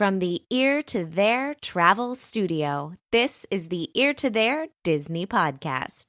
From the Ear to There Travel Studio, this is the Ear to There Disney Podcast.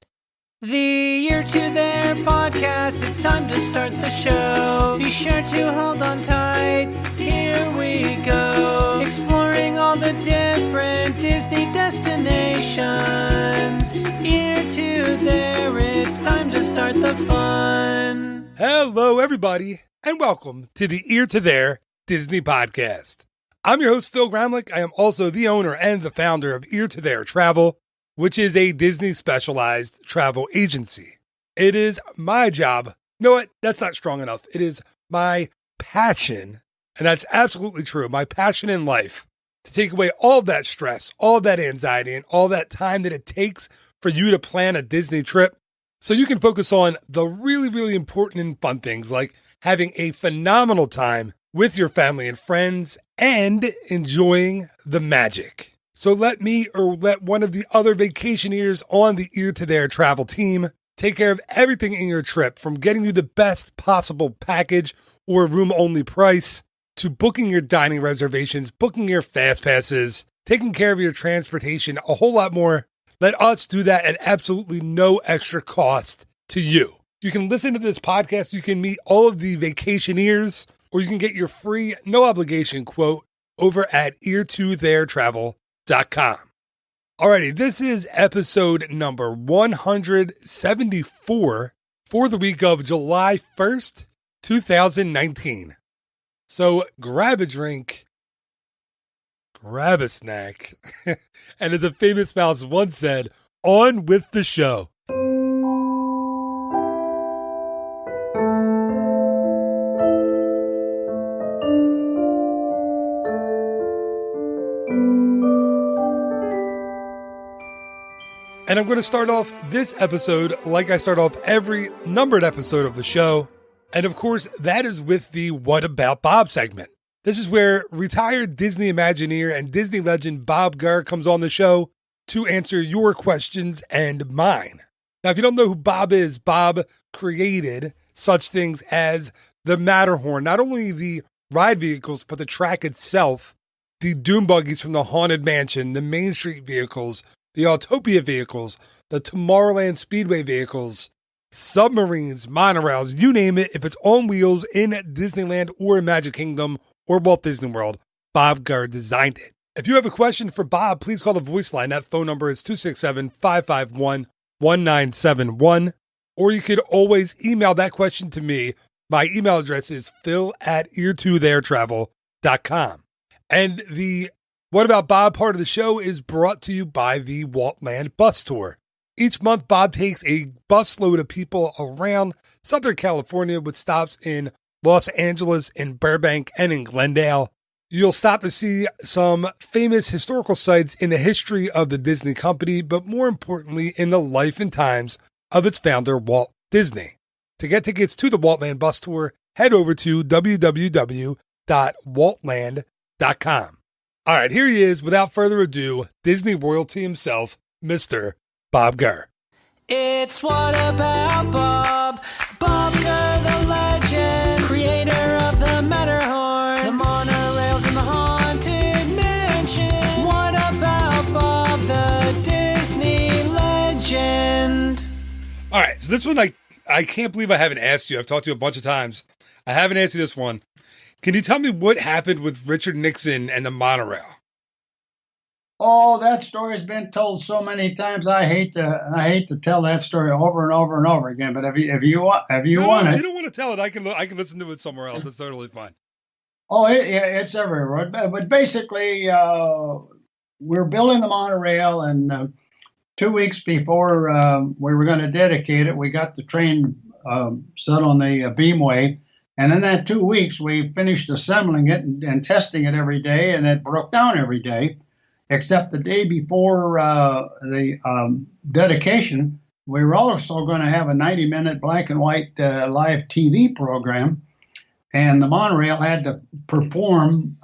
The Ear to There Podcast, it's time to start the show. Be sure to hold on tight, here we go. Exploring all the different Disney destinations. Ear to There, it's time to start the fun. Hello everybody, and welcome to the Ear to There Disney Podcast. I'm your host, Phil Gramlich. I am also the owner and the founder of Ear to There Travel, which is a Disney-specialized travel agency. It is my job. You know what? That's not strong enough. It is my passion, and that's absolutely true, my passion in life, to take away all of that stress, all of that anxiety, and all that time that it takes for you to plan a Disney trip so you can focus on the really, really important and fun things like having a phenomenal time with your family and friends and enjoying the magic. So let me or let one of the other vacationers on the Ear to There travel team take care of everything in your trip, from getting you the best possible package or room-only price to booking your dining reservations, booking your fast passes, taking care of your transportation, a whole lot more. Let us do that at absolutely no extra cost to you. You can listen to this podcast, you can meet all of the vacationers, or you can get your free, no obligation quote over at ear2theretravel.com. Alrighty, this is episode number 174 for the week of July 1st, 2019. So grab a drink, grab a snack, and as a famous mouse once said, on with the show. And I'm going to start off this episode like I start off every numbered episode of the show. And of course, that is with the What About Bob segment. This is where retired Disney Imagineer and Disney legend Bob Gurr comes on the show to answer your questions and mine. Now, if you don't know who Bob is, Bob created such things as the Matterhorn, not only the ride vehicles, but the track itself, the Doom Buggies from the Haunted Mansion, the Main Street vehicles, the Autopia vehicles, the Tomorrowland Speedway vehicles, submarines, monorails, you name it. If it's on wheels in Disneyland or Magic Kingdom or Walt Disney World, Bob Gurr designed it. If you have a question for Bob, please call the voice line. That phone number is 267-551-1971. Or you could always email that question to me. My email address is phil@ear2theretravel.com. And the What About Bob part of the show is brought to you by the Waltland Bus Tour. Each month, Bob takes a busload of people around Southern California with stops in Los Angeles, in Burbank, and in Glendale. You'll stop to see some famous historical sites in the history of the Disney company, but more importantly, in the life and times of its founder, Walt Disney. To get tickets to the Waltland Bus Tour, head over to www.waltland.com. All right, here he is, without further ado, Disney royalty himself, Mr. Bob Gurr. It's What About Bob? Bob Gurr, the legend, creator of the Matterhorn, the monorails and the Haunted Mansion. What about Bob, the Disney legend? All right, so this one, I can't believe I haven't asked you. I've talked to you a bunch of times. I haven't asked you this one. Can you tell me what happened with Richard Nixon and the monorail? Oh, that story's been told so many times. I hate to tell that story over and over and over again. But if you want it, you don't want to tell it, I can listen to it somewhere else. It's totally fine. Oh, it's everywhere. But basically, we're building the monorail, and 2 weeks before we were going to dedicate it, we got the train set on the beamway. And in that 2 weeks, we finished assembling it and testing it every day, and it broke down every day, except the day before the dedication. We were also going to have a 90-minute black and white live TV program, and the monorail had to perform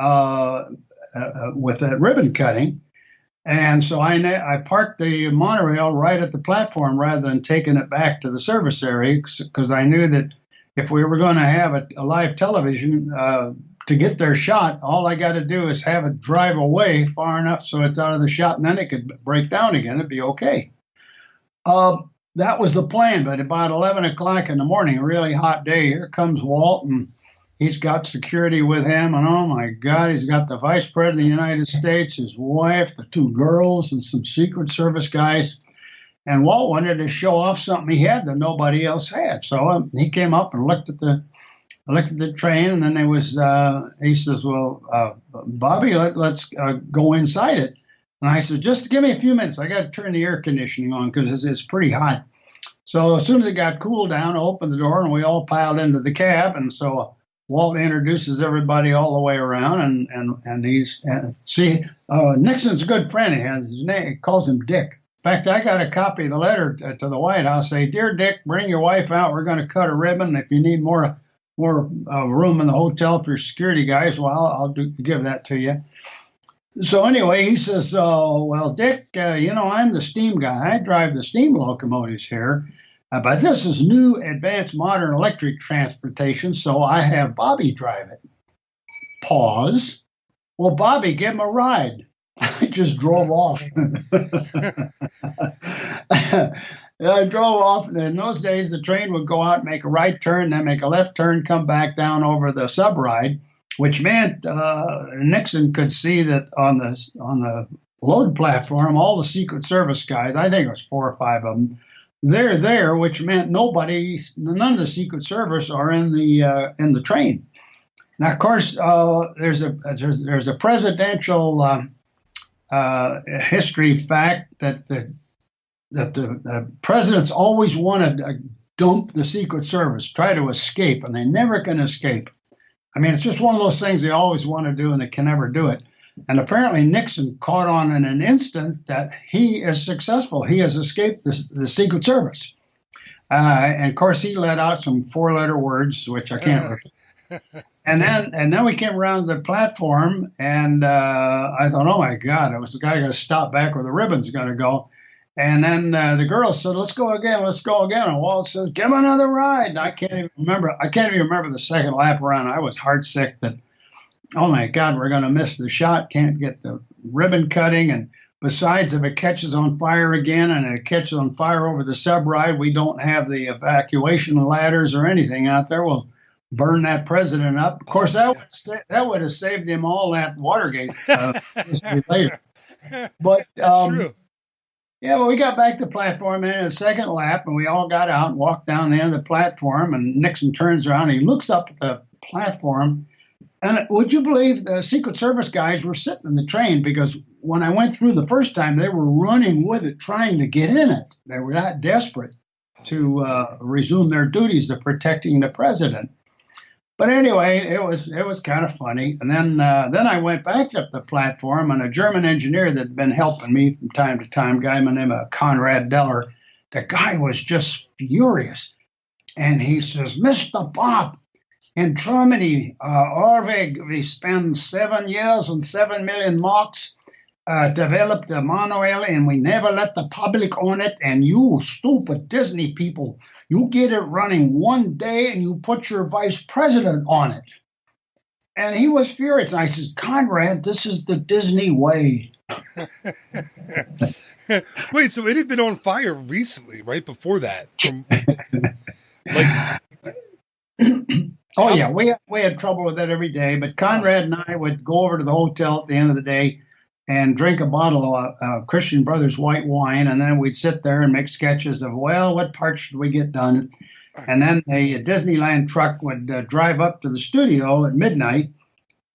with that ribbon cutting. And so I parked the monorail right at the platform rather than taking it back to the service area, because I knew that if we were going to have a live television to get their shot, all I got to do is have it drive away far enough so it's out of the shot, and then it could break down again. It'd be okay. That was the plan, but about 11 o'clock in the morning, a really hot day, here comes Walt, and he's got security with him, and oh my God, he's got the Vice President of the United States, his wife, the two girls, and some Secret Service guys. And Walt wanted to show off something he had that nobody else had. So he came up and looked at the train, and then there was, he says, well, Bobby, let's go inside it. And I said, just give me a few minutes. I got to turn the air conditioning on because it's pretty hot. So as soon as it got cooled down, I opened the door, and we all piled into the cab. And so Walt introduces everybody all the way around, and Nixon's a good friend. He calls him Dick. In fact, I got a copy of the letter to the White House. Say, dear Dick, bring your wife out. We're going to cut a ribbon. If you need more room in the hotel for your security guys, well, I'll give that to you. So anyway, he says, well, Dick, I'm the steam guy. I drive the steam locomotives here. But this is new, advanced, modern electric transportation, so I have Bobby drive it. Pause. Well, Bobby, give him a ride. I just drove off. I drove off, and in those days, the train would go out, make a right turn, then make a left turn, come back down over the subride, which meant Nixon could see that on the load platform, all the Secret Service guys, I think it was 4 or 5 of them, they're there, which meant none of the Secret Service are in the train. Now, of course, there's a presidential history fact that the presidents always want to dump the Secret Service, try to escape, and they never can escape. I mean, it's just one of those things they always want to do, and they can never do it. And apparently Nixon caught on in an instant that he is successful. He has escaped the Secret Service. And of course, he let out some 4-letter words, which I can't repeat. And then we came around the platform, and I thought, oh my God, it was the guy going to stop back where the ribbon's going to go. And then the girl said, let's go again. And Walt said, give him another ride. And I can't even remember the second lap around. I was heartsick that, oh my God, we're going to miss the shot. Can't get the ribbon cutting. And besides, if it catches on fire again and it catches on fire over the subride, we don't have the evacuation ladders or anything out there. We'll burn that president up. Of course, that would have saved him all that Watergate history later. But true. Yeah, well, we got back to the platform and in a second lap, and we all got out and walked down the end of the platform, and Nixon turns around and he looks up at the platform, and would you believe the Secret Service guys were sitting in the train, because when I went through the first time, they were running with it, trying to get in it. They were that desperate to resume their duties of protecting the president. But anyway, it was kind of funny. And then I went back up the platform, and a German engineer that had been helping me from time to time, a guy by the name of Konrad Deller, the guy was just furious. And he says, Mr. Bob, in Germany, we spent 7 years and 7 million marks, developed the monorail, and we never let the public own it. And you stupid Disney people, you get it running one day and you put your vice president on it. And he was furious. And I said, Conrad, this is the Disney way. Wait, so it had been on fire recently, right before that? Oh, yeah, we had trouble with that every day. But Conrad and I would go over to the hotel at the end of the day and drink a bottle of Christian Brothers white wine, and then we'd sit there and make sketches of, well, what parts should we get done? And then a Disneyland truck would drive up to the studio at midnight,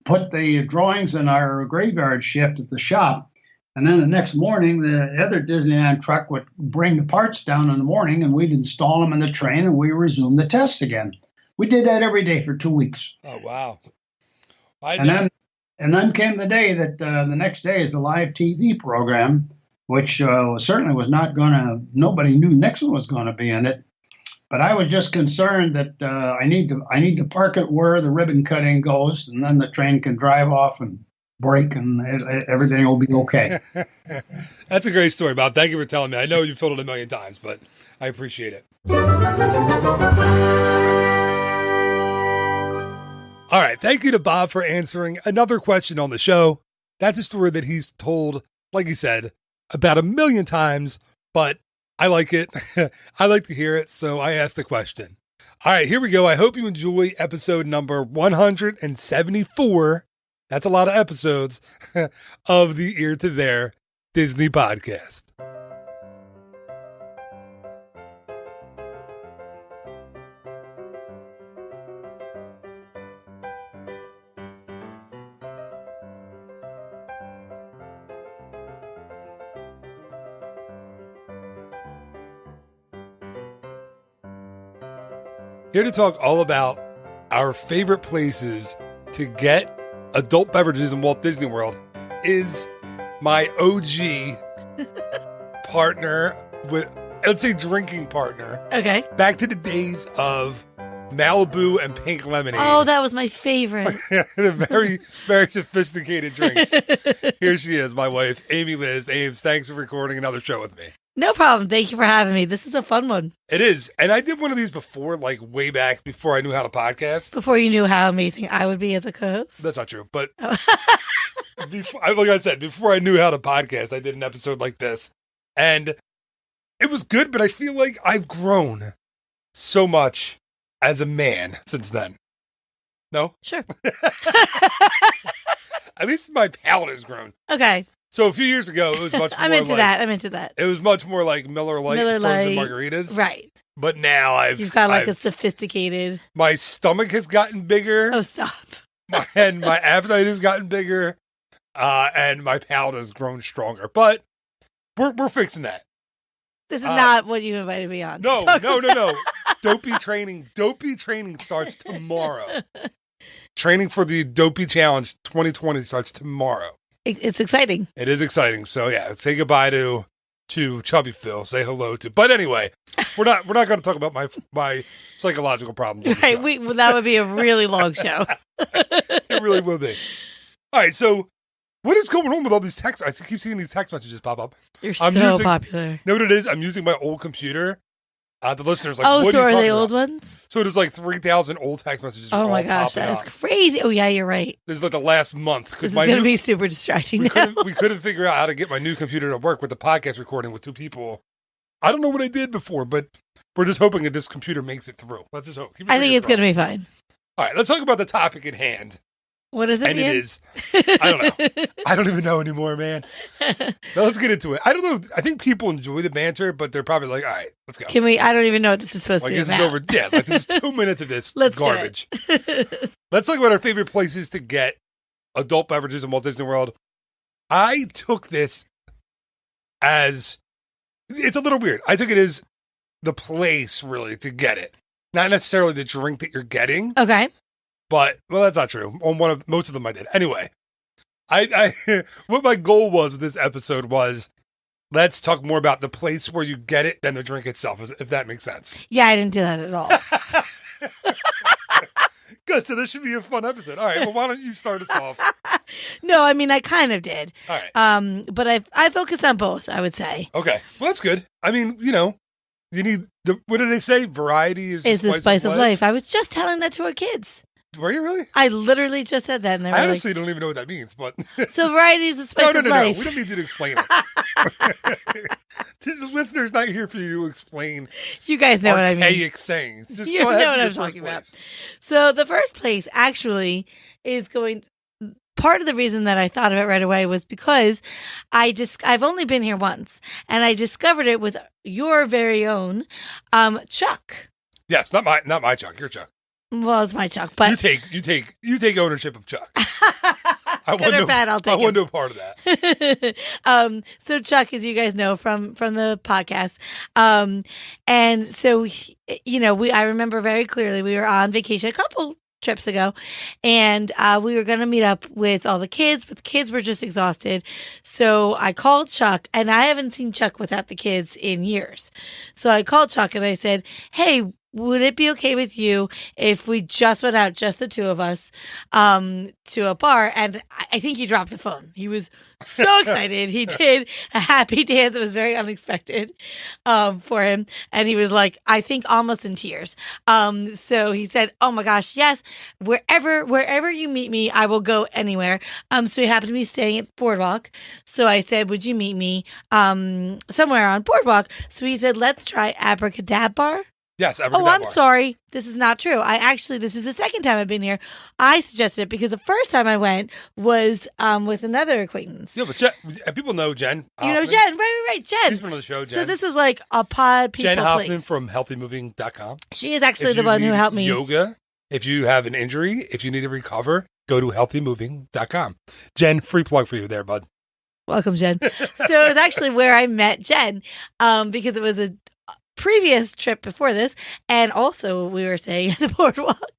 put the drawings in our graveyard shift at the shop, and then the next morning, the other Disneyland truck would bring the parts down in the morning, and we'd install them in the train, and we resumed the tests again. We did that every day for 2 weeks. Oh, wow. And then came the day that the next day is the live TV program, which certainly was not going to, nobody knew Nixon was going to be in it. But I was just concerned that I need to park it where the ribbon cutting goes, and then the train can drive off and break, and everything will be okay. That's a great story, Bob. Thank you for telling me. I know you've told it a million times, but I appreciate it. All right. Thank you to Bob for answering another question on the show. That's a story that he's told, like he said, about 1 million times, but I like it. I like to hear it, so I asked the question. All right, here we go. I hope you enjoy episode number 174. That's a lot of episodes of the Ear to There Disney podcast. Here to talk all about our favorite places to get adult beverages in Walt Disney World is my OG partner with, let's say, drinking partner. Okay. Back to the days of Malibu and pink lemonade. Oh, that was my favorite. Very, very sophisticated drinks. Here she is, my wife, Amy Liz. Ames, thanks for recording another show with me. No problem. Thank you for having me. This is a fun one. It is. And I did one of these before, like way back before I knew how to podcast. Before you knew how amazing I would be as a co-host. That's not true. But before, like I said, before I knew how to podcast, I did an episode like this. And it was good, but I feel like I've grown so much as a man since then. No? Sure. At least my palate has grown. Okay. So a few years ago, it was much more I'm into like, that. I'm into that. It was much more like Miller Lite frozen margaritas. Right. But now You've got like a sophisticated. My stomach has gotten bigger. Oh, stop. And my appetite has gotten bigger. And my palate has grown stronger. But we're fixing that. This is not what you invited me on. No. Dopey training starts tomorrow. Training for the Dopey Challenge 2020 starts tomorrow. It's exciting. It is exciting. So yeah, say goodbye to Chubby Phil. Say hello to. But anyway, we're not going to talk about my psychological problems. Right. That would be a really long show. It really will be. All right. So what is going on with all these texts? I keep seeing these text messages pop up. You're so popular. You know what it is? I'm using my old computer. The listeners like, what are you are they about? old ones? So there's like 3,000 old text messages. Oh my gosh, that's crazy. Oh yeah, you're right. This is like the last month. This is going to be super distracting we now. We couldn't figure out how to get my new computer to work with the podcast recording with 2 people. I don't know what I did before, but we're just hoping that this computer makes it through. Let's just hope. I think it's going to be fine. All right, let's talk about the topic at hand. What is it? And it is, I don't know. I don't even know anymore, man. Now let's get into it. I don't know. I think people enjoy the banter, but they're probably like, all right, let's go. Can we? I don't even know what this is supposed to be this about. Is over. Yeah, like this is 2 minutes of this garbage. Let's talk about our favorite places to get adult beverages in Walt Disney World. I took this as, it's a little weird. I took it as the place, really, to get it. Not necessarily the drink that you're getting. Okay. But, well, that's not true. On most of them I did. Anyway, I what my goal was with this episode was, let's talk more about the place where you get it than the drink itself, if that makes sense. Yeah, I didn't do that at all. Good, so this should be a fun episode. All right, well, why don't you start us off? No, I mean, I kind of did. All right. But I focused on both, I would say. Okay, well, that's good. I mean, you need, what did they say? Variety is the spice of life. I was just telling that to our kids. Were you really? I literally just said that. And they were I honestly don't even know what that means, but. So variety is the spice of life. No. We don't need you to explain it. The listener's not here for you to explain. You guys know what I mean. Archaic sayings. Just you know what I'm talking about. So the first place actually is part of the reason that I thought of it right away was because I've only been here once, and I discovered it with your very own Chuck. Yes, not my Chuck. Your Chuck. Well, it's my Chuck, but you take ownership of Chuck. Good or bad, I'll take it. I want no part of that. So Chuck, as you guys know from the podcast, and so I remember very clearly we were on vacation a couple trips ago, and we were going to meet up with all the kids, but the kids were just exhausted. So I called Chuck, and I haven't seen Chuck without the kids in years. So I called Chuck and I said, "Hey, would it be okay with you if we just went out, just the two of us, to a bar? And I think he dropped the phone. He was so excited. He did a happy dance. It was very unexpected for him. And he was like, I think almost in tears. So he said, oh my gosh, yes, wherever you meet me, I will go anywhere. So he happened to be staying at Boardwalk. So I said, would you meet me somewhere on Boardwalk? So he said, let's try Abracadabra. Yes, Oh, I'm sorry. This is not true. This is the second time I've been here. I suggested it because the first time I went was with another acquaintance. Yeah, but Jen, people know Jen. You know Jen, right, Jen. She's been on the show, Jen. So this is like a pod people Jen Hoffman place. from healthymoving.com. She is actually the one who helped me. Yoga, if you have an injury, if you need to recover, go to healthymoving.com. Jen, free plug for you there, bud. Welcome, Jen. So it was actually where I met Jen because it was a previous trip before this, and also we were staying at the Boardwalk.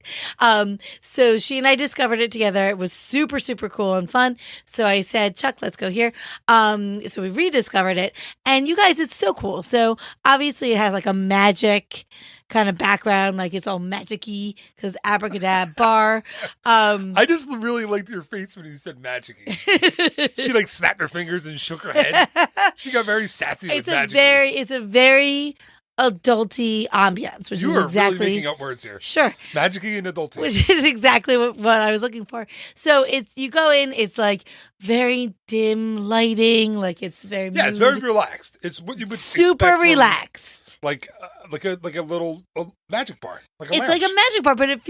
So she and I discovered it together. It was super, super cool and fun. So I said, Chuck, let's go here. So we rediscovered it, and you guys, it's so cool. So obviously it has like a magic kind of background, like it's all magic-y because abracadabra bar. I just really liked your face when you said magic-y. She like snapped her fingers and shook her head. She got very sassy with magic-y. It's a very adulty ambiance, which you is are exactly really making up words here. Sure, magic-y and adulty, which is exactly what I was looking for. So you go in, it's like very dim lighting, like it's very it's very relaxed. It's what you would super expect relaxed. Like a little magic bar. It's like a magic bar, but it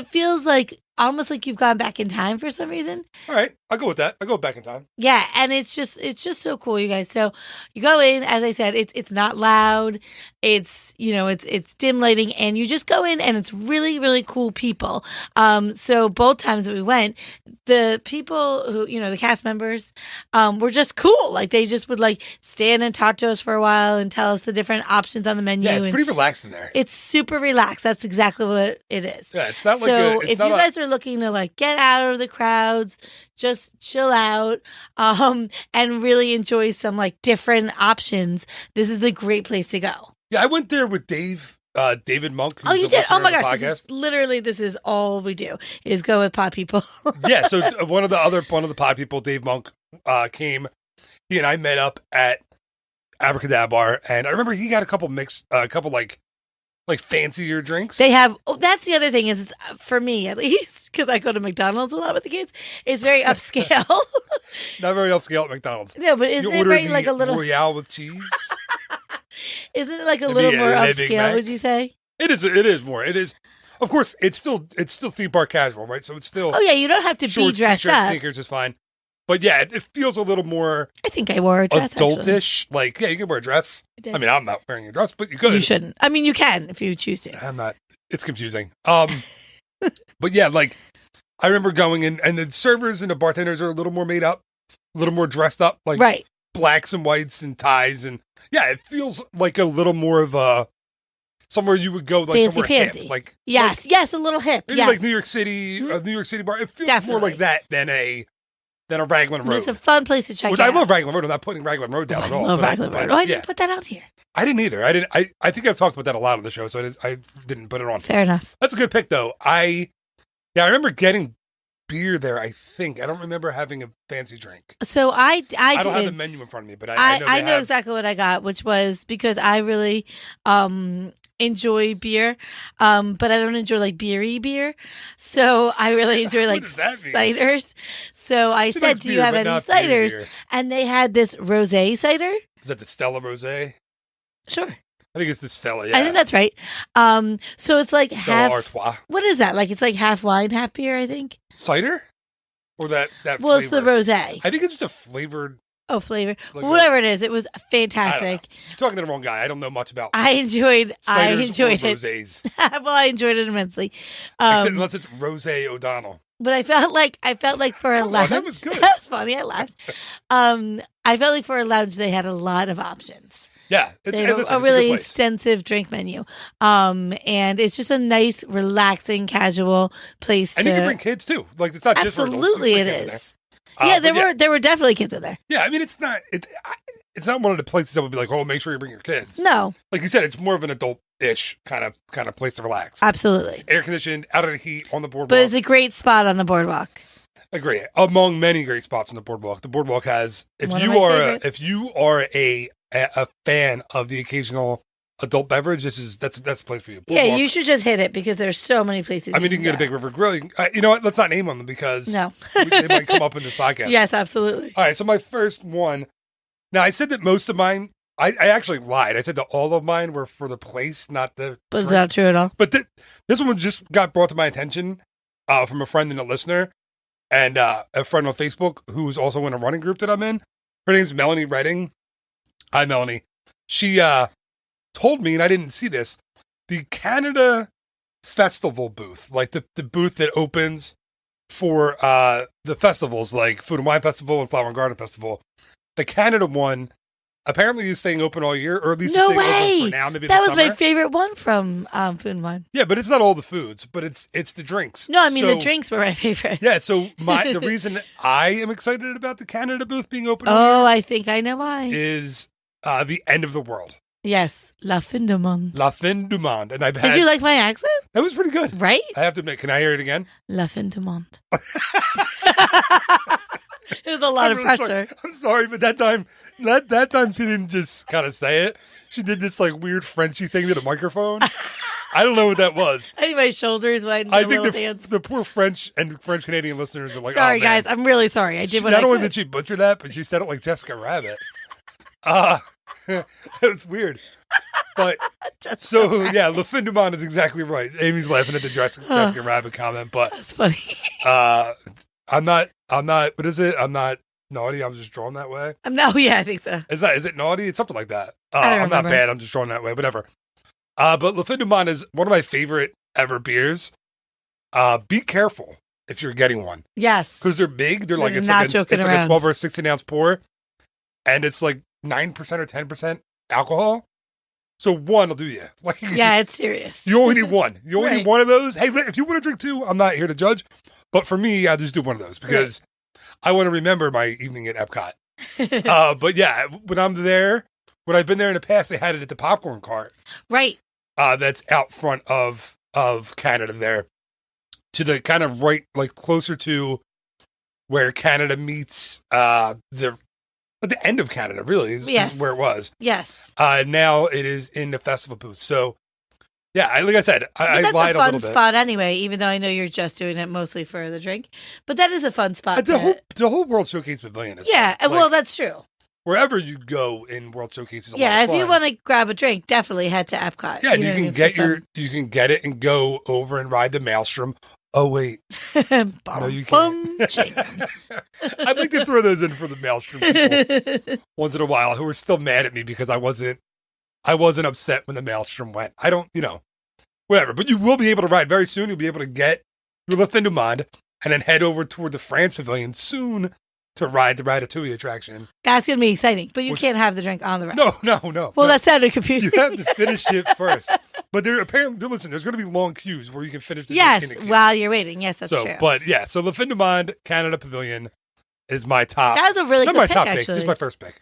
feels like almost like you've gone back in time for some reason. All right, I'll go with that. I'll go back in time. Yeah, and it's just so cool, you guys. So you go in, as I said, it's not loud. It's it's dim lighting, and you just go in, and it's really, really cool people. So both times that we went, the people who the cast members were just cool. Like they just would like stand and talk to us for a while and tell us the different options on the menu. Yeah, it's pretty relaxed in there. It's super relaxed. That's exactly what it is. Yeah, it's not like so if you guys are looking to like get out of the crowds, just chill out, and really enjoy some like different options, this is a great place to go. Yeah, I went there with David Monk. Oh, you did? Oh my gosh! This is all we do is go with pod people. Yeah, so one of the pod people, Dave Monk, came. He and I met up at Abracadabra, and I remember he got a couple like fancier drinks. They have. Oh, that's the other thing is for me at least because I go to McDonald's a lot with the kids. It's very upscale. Not very upscale at McDonald's. No, but isn't it very like a little Royale with cheese? Isn't it like a little more upscale? Would you say? It is. It is more. It is. Of course, it's still theme park casual, right? So it's still. Oh yeah, you don't have to be dressed up. Sneakers is fine, but yeah, it feels a little more. I think I wore a dress. Adultish, actually. Like yeah, you can wear a dress. I mean, I'm not wearing a dress, but you could. You shouldn't. I mean, you can if you choose to. I'm not. It's confusing. But yeah, like I remember going in, and the servers and the bartenders are a little more made up, a little more dressed up, like right. Blacks and whites and ties, and yeah, it feels like a little more of a somewhere you would go, like somewhere fancy. hip, like yes, a little hip, maybe like New York City, a New York City bar. It feels more like that than a Raglan Road. It's a fun place to check out. I love Raglan Road. I'm not putting Raglan Road down at all. I love Raglan Road. I didn't put that out here. I didn't either. I think I've talked about that a lot on the show, so I didn't put it on. Fair enough. That's a good pick, though. I remember getting beer there. I think I don't remember having a fancy drink. So I don't have the menu in front of me, but I know exactly what I got, which was because I really enjoy beer, but I don't enjoy like beery beer. So I really enjoy like ciders. So I said, "Do you have any ciders?" And they had this rosé cider. Is that the Stella Rosé? Sure. I think it's the Stella. Yeah, I think that's right. So it's like Stella half. Artois. What is that? Like it's like half wine, half beer. I think. Cider, or that. Well, flavor? It's the rosé. I think it's just a flavored. Oh, flavor. Like whatever it is, it was fantastic. You're talking to the wrong guy. I don't know much about. I enjoyed it. Rosés. Well, I enjoyed it immensely. Unless it's Rosé O'Donnell. But I felt like for a lounge. That was good. That was funny. I laughed. I felt like for a lounge they had a lot of options. Yeah, they have a really extensive drink menu, and it's just a nice, relaxing, casual place. And you can bring kids too. Like it's not absolutely just it is. Yeah, there were definitely kids in there. Yeah, I mean it's not it's not one of the places that would be like, oh, make sure you bring your kids. No, Like you said, it's more of an adult-ish kind of place to relax. absolutely. Air conditioned, out of the heat, on the boardwalk. But it's a great spot on the boardwalk. Agree. Among many great spots on the boardwalk has. If One of you my are favorites. a fan of the occasional adult beverage, that's a place for you. Yeah, Boardwalk. you should just hit it because there's so many places. I mean, you can get a Big River Grill. You know what? Let's not name them because No. they might come up in this podcast. Yes, absolutely. All right. So my first one. Now I said that most of mine. I actually lied. I said that all of mine were for the place, not the. Was drink. that true at all? But this one just got brought to my attention from a friend and a listener, and a friend on Facebook who's also in a running group that I'm in. Her name's Melanie Redding. Hi, Melanie. She told me, and I didn't see this, the Canada Festival booth, like the booth that opens for the festivals, like Food and Wine Festival and Flower and Garden Festival. The Canada one apparently is staying open all year, or at least No it's staying way. open for now. Maybe That the was summer. my favorite one from Food and Wine. Yeah, but it's not all the foods, but it's the drinks. No, I mean, So- the drinks were my favorite. Yeah, so the reason I am excited about the Canada booth being open Oh, I think I know why. is the end of the world, Yes, La Fin du Monde. La Fin du Monde, and I've had Did you like my accent? that was pretty good. Right? I have to admit, can I hear it again? La Fin du Monde. It was a lot of I'm really pressure. sorry. I'm sorry, but that time she didn't just kind of say it. She did this like weird Frenchy thing to the microphone. I don't know what that was. I think my shoulders went. I a little think dance. the poor French and French Canadian listeners are like, Sorry, oh, man. guys. I'm really sorry. I did what Not I only could. did she butcher that, but she said it like Jessica Rabbit. It was weird. But so yeah, Le Fin du Monde is exactly right. Amy's laughing at the Jessica Rabbit comment, but That's funny. I'm not. What is it? I'm not naughty. I'm just drawn that way. Yeah, I think so. Is it naughty? It's something like that. I don't I'm not remember. bad. I'm just drawn that way. Whatever. But Le Fin du Monde is one of my favorite ever beers. Be careful if you're getting one Yes. because they're big. They're like They're it's not like joking it's like a around. 12 or 16 ounce pour, and it's like 9% or 10% alcohol. So one will do you. Like Yeah, it's serious. you only need one. You only Right. need one of those. Hey, if you want to drink two, I'm not here to judge. But for me, I just do one of those because I want to remember my evening at Epcot. But yeah, when I'm there, when I've been there in the past, they had it at the popcorn cart. Right. That's out front of Canada there, to the kind of right, like closer to where Canada meets at the end of Canada. Really, is where it was. Yes. Now it is in the festival booth. So yeah, like I said, I That's lied a a fun little bit. spot anyway, even though I know you're just doing it mostly for the drink. But that is a fun spot. The whole World Showcase Pavilion is Yeah, fun. well, Like, that's true. wherever you go in World Showcase is a Yeah, lot if of you fun. want to grab a drink, definitely head to Epcot. Yeah, know you what I can mean, get for you can get it and go over and ride the Maelstrom. Oh wait, some- no, you Bum, can't. ching. I'd like to throw those in for the Maelstrom people once in a while who are still mad at me because I wasn't upset when the Maelstrom went. I don't, whatever. But you will be able to ride very soon. You'll be able to get your Le Fin du Monde and then head over toward the France Pavilion soon to ride the Ratatouille attraction. That's going to be exciting, but you can't have the drink on the ride. No. Well, no. that sounded confusing. You have to finish it first. But listen, there's going to be long queues where you can finish the drink Yes, in the queue. while you're waiting. Yes, that's so, true. But yeah, so Le Fin du Monde, Canada Pavilion is my top. That was a really Not good my pick, top pick, actually. just my first pick.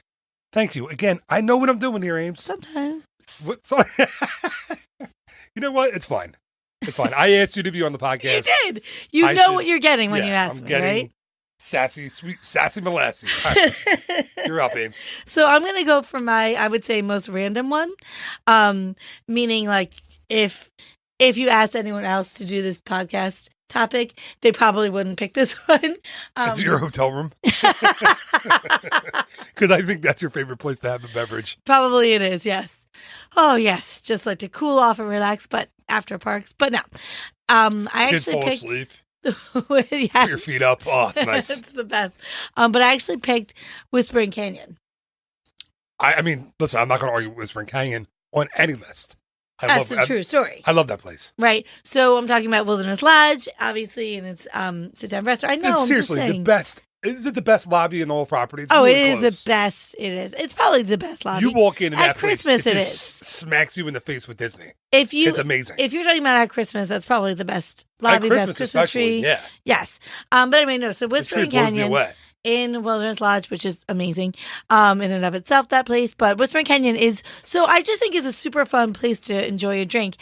Thank you. Again, I know what I'm doing here, Ames. Sometimes. What, you know what? It's fine. It's fine. I asked you to be on the You podcast. did. You I know should- what you're getting when you ask I'm me, getting right? sassy, sweet, sassy molasses. All right, you're up, Ames. So I'm going to go for my, I would say, most random one. Meaning, like, if you asked anyone else to do this podcast topic, they probably wouldn't pick this one. Is it your hotel room? Because I think that's your favorite place to have a beverage. Probably it is, yes. Oh, yes. Just like to cool off and relax, but after parks. But no. I Kids actually fall picked. asleep, Yes. put your feet up. Oh, it's nice. It's the best. But I actually picked Whispering Canyon. I mean, listen, I'm not going to argue with Whispering Canyon on any list. That's a true story. I love that place. Right. So I'm talking about Wilderness Lodge, obviously, and it's sit-down restaurant. I know, It's I'm seriously just the saying. best. Is it the best lobby in the whole property? It's Oh, really it is close. the best. It is. It's probably the best lobby. You walk in and At that place, Christmas, it just smacks you in the face with Disney. If you, It's amazing. If you're talking about at Christmas, that's probably the best At lobby, Christmas best Christmas especially, tree. yeah. Yes. But anyway, no. So The tree Whispering blows me Canyon away. in Wilderness Lodge, which is amazing in and of itself, that place. But Whispering Canyon is, so I just think is a super fun place to enjoy a drink.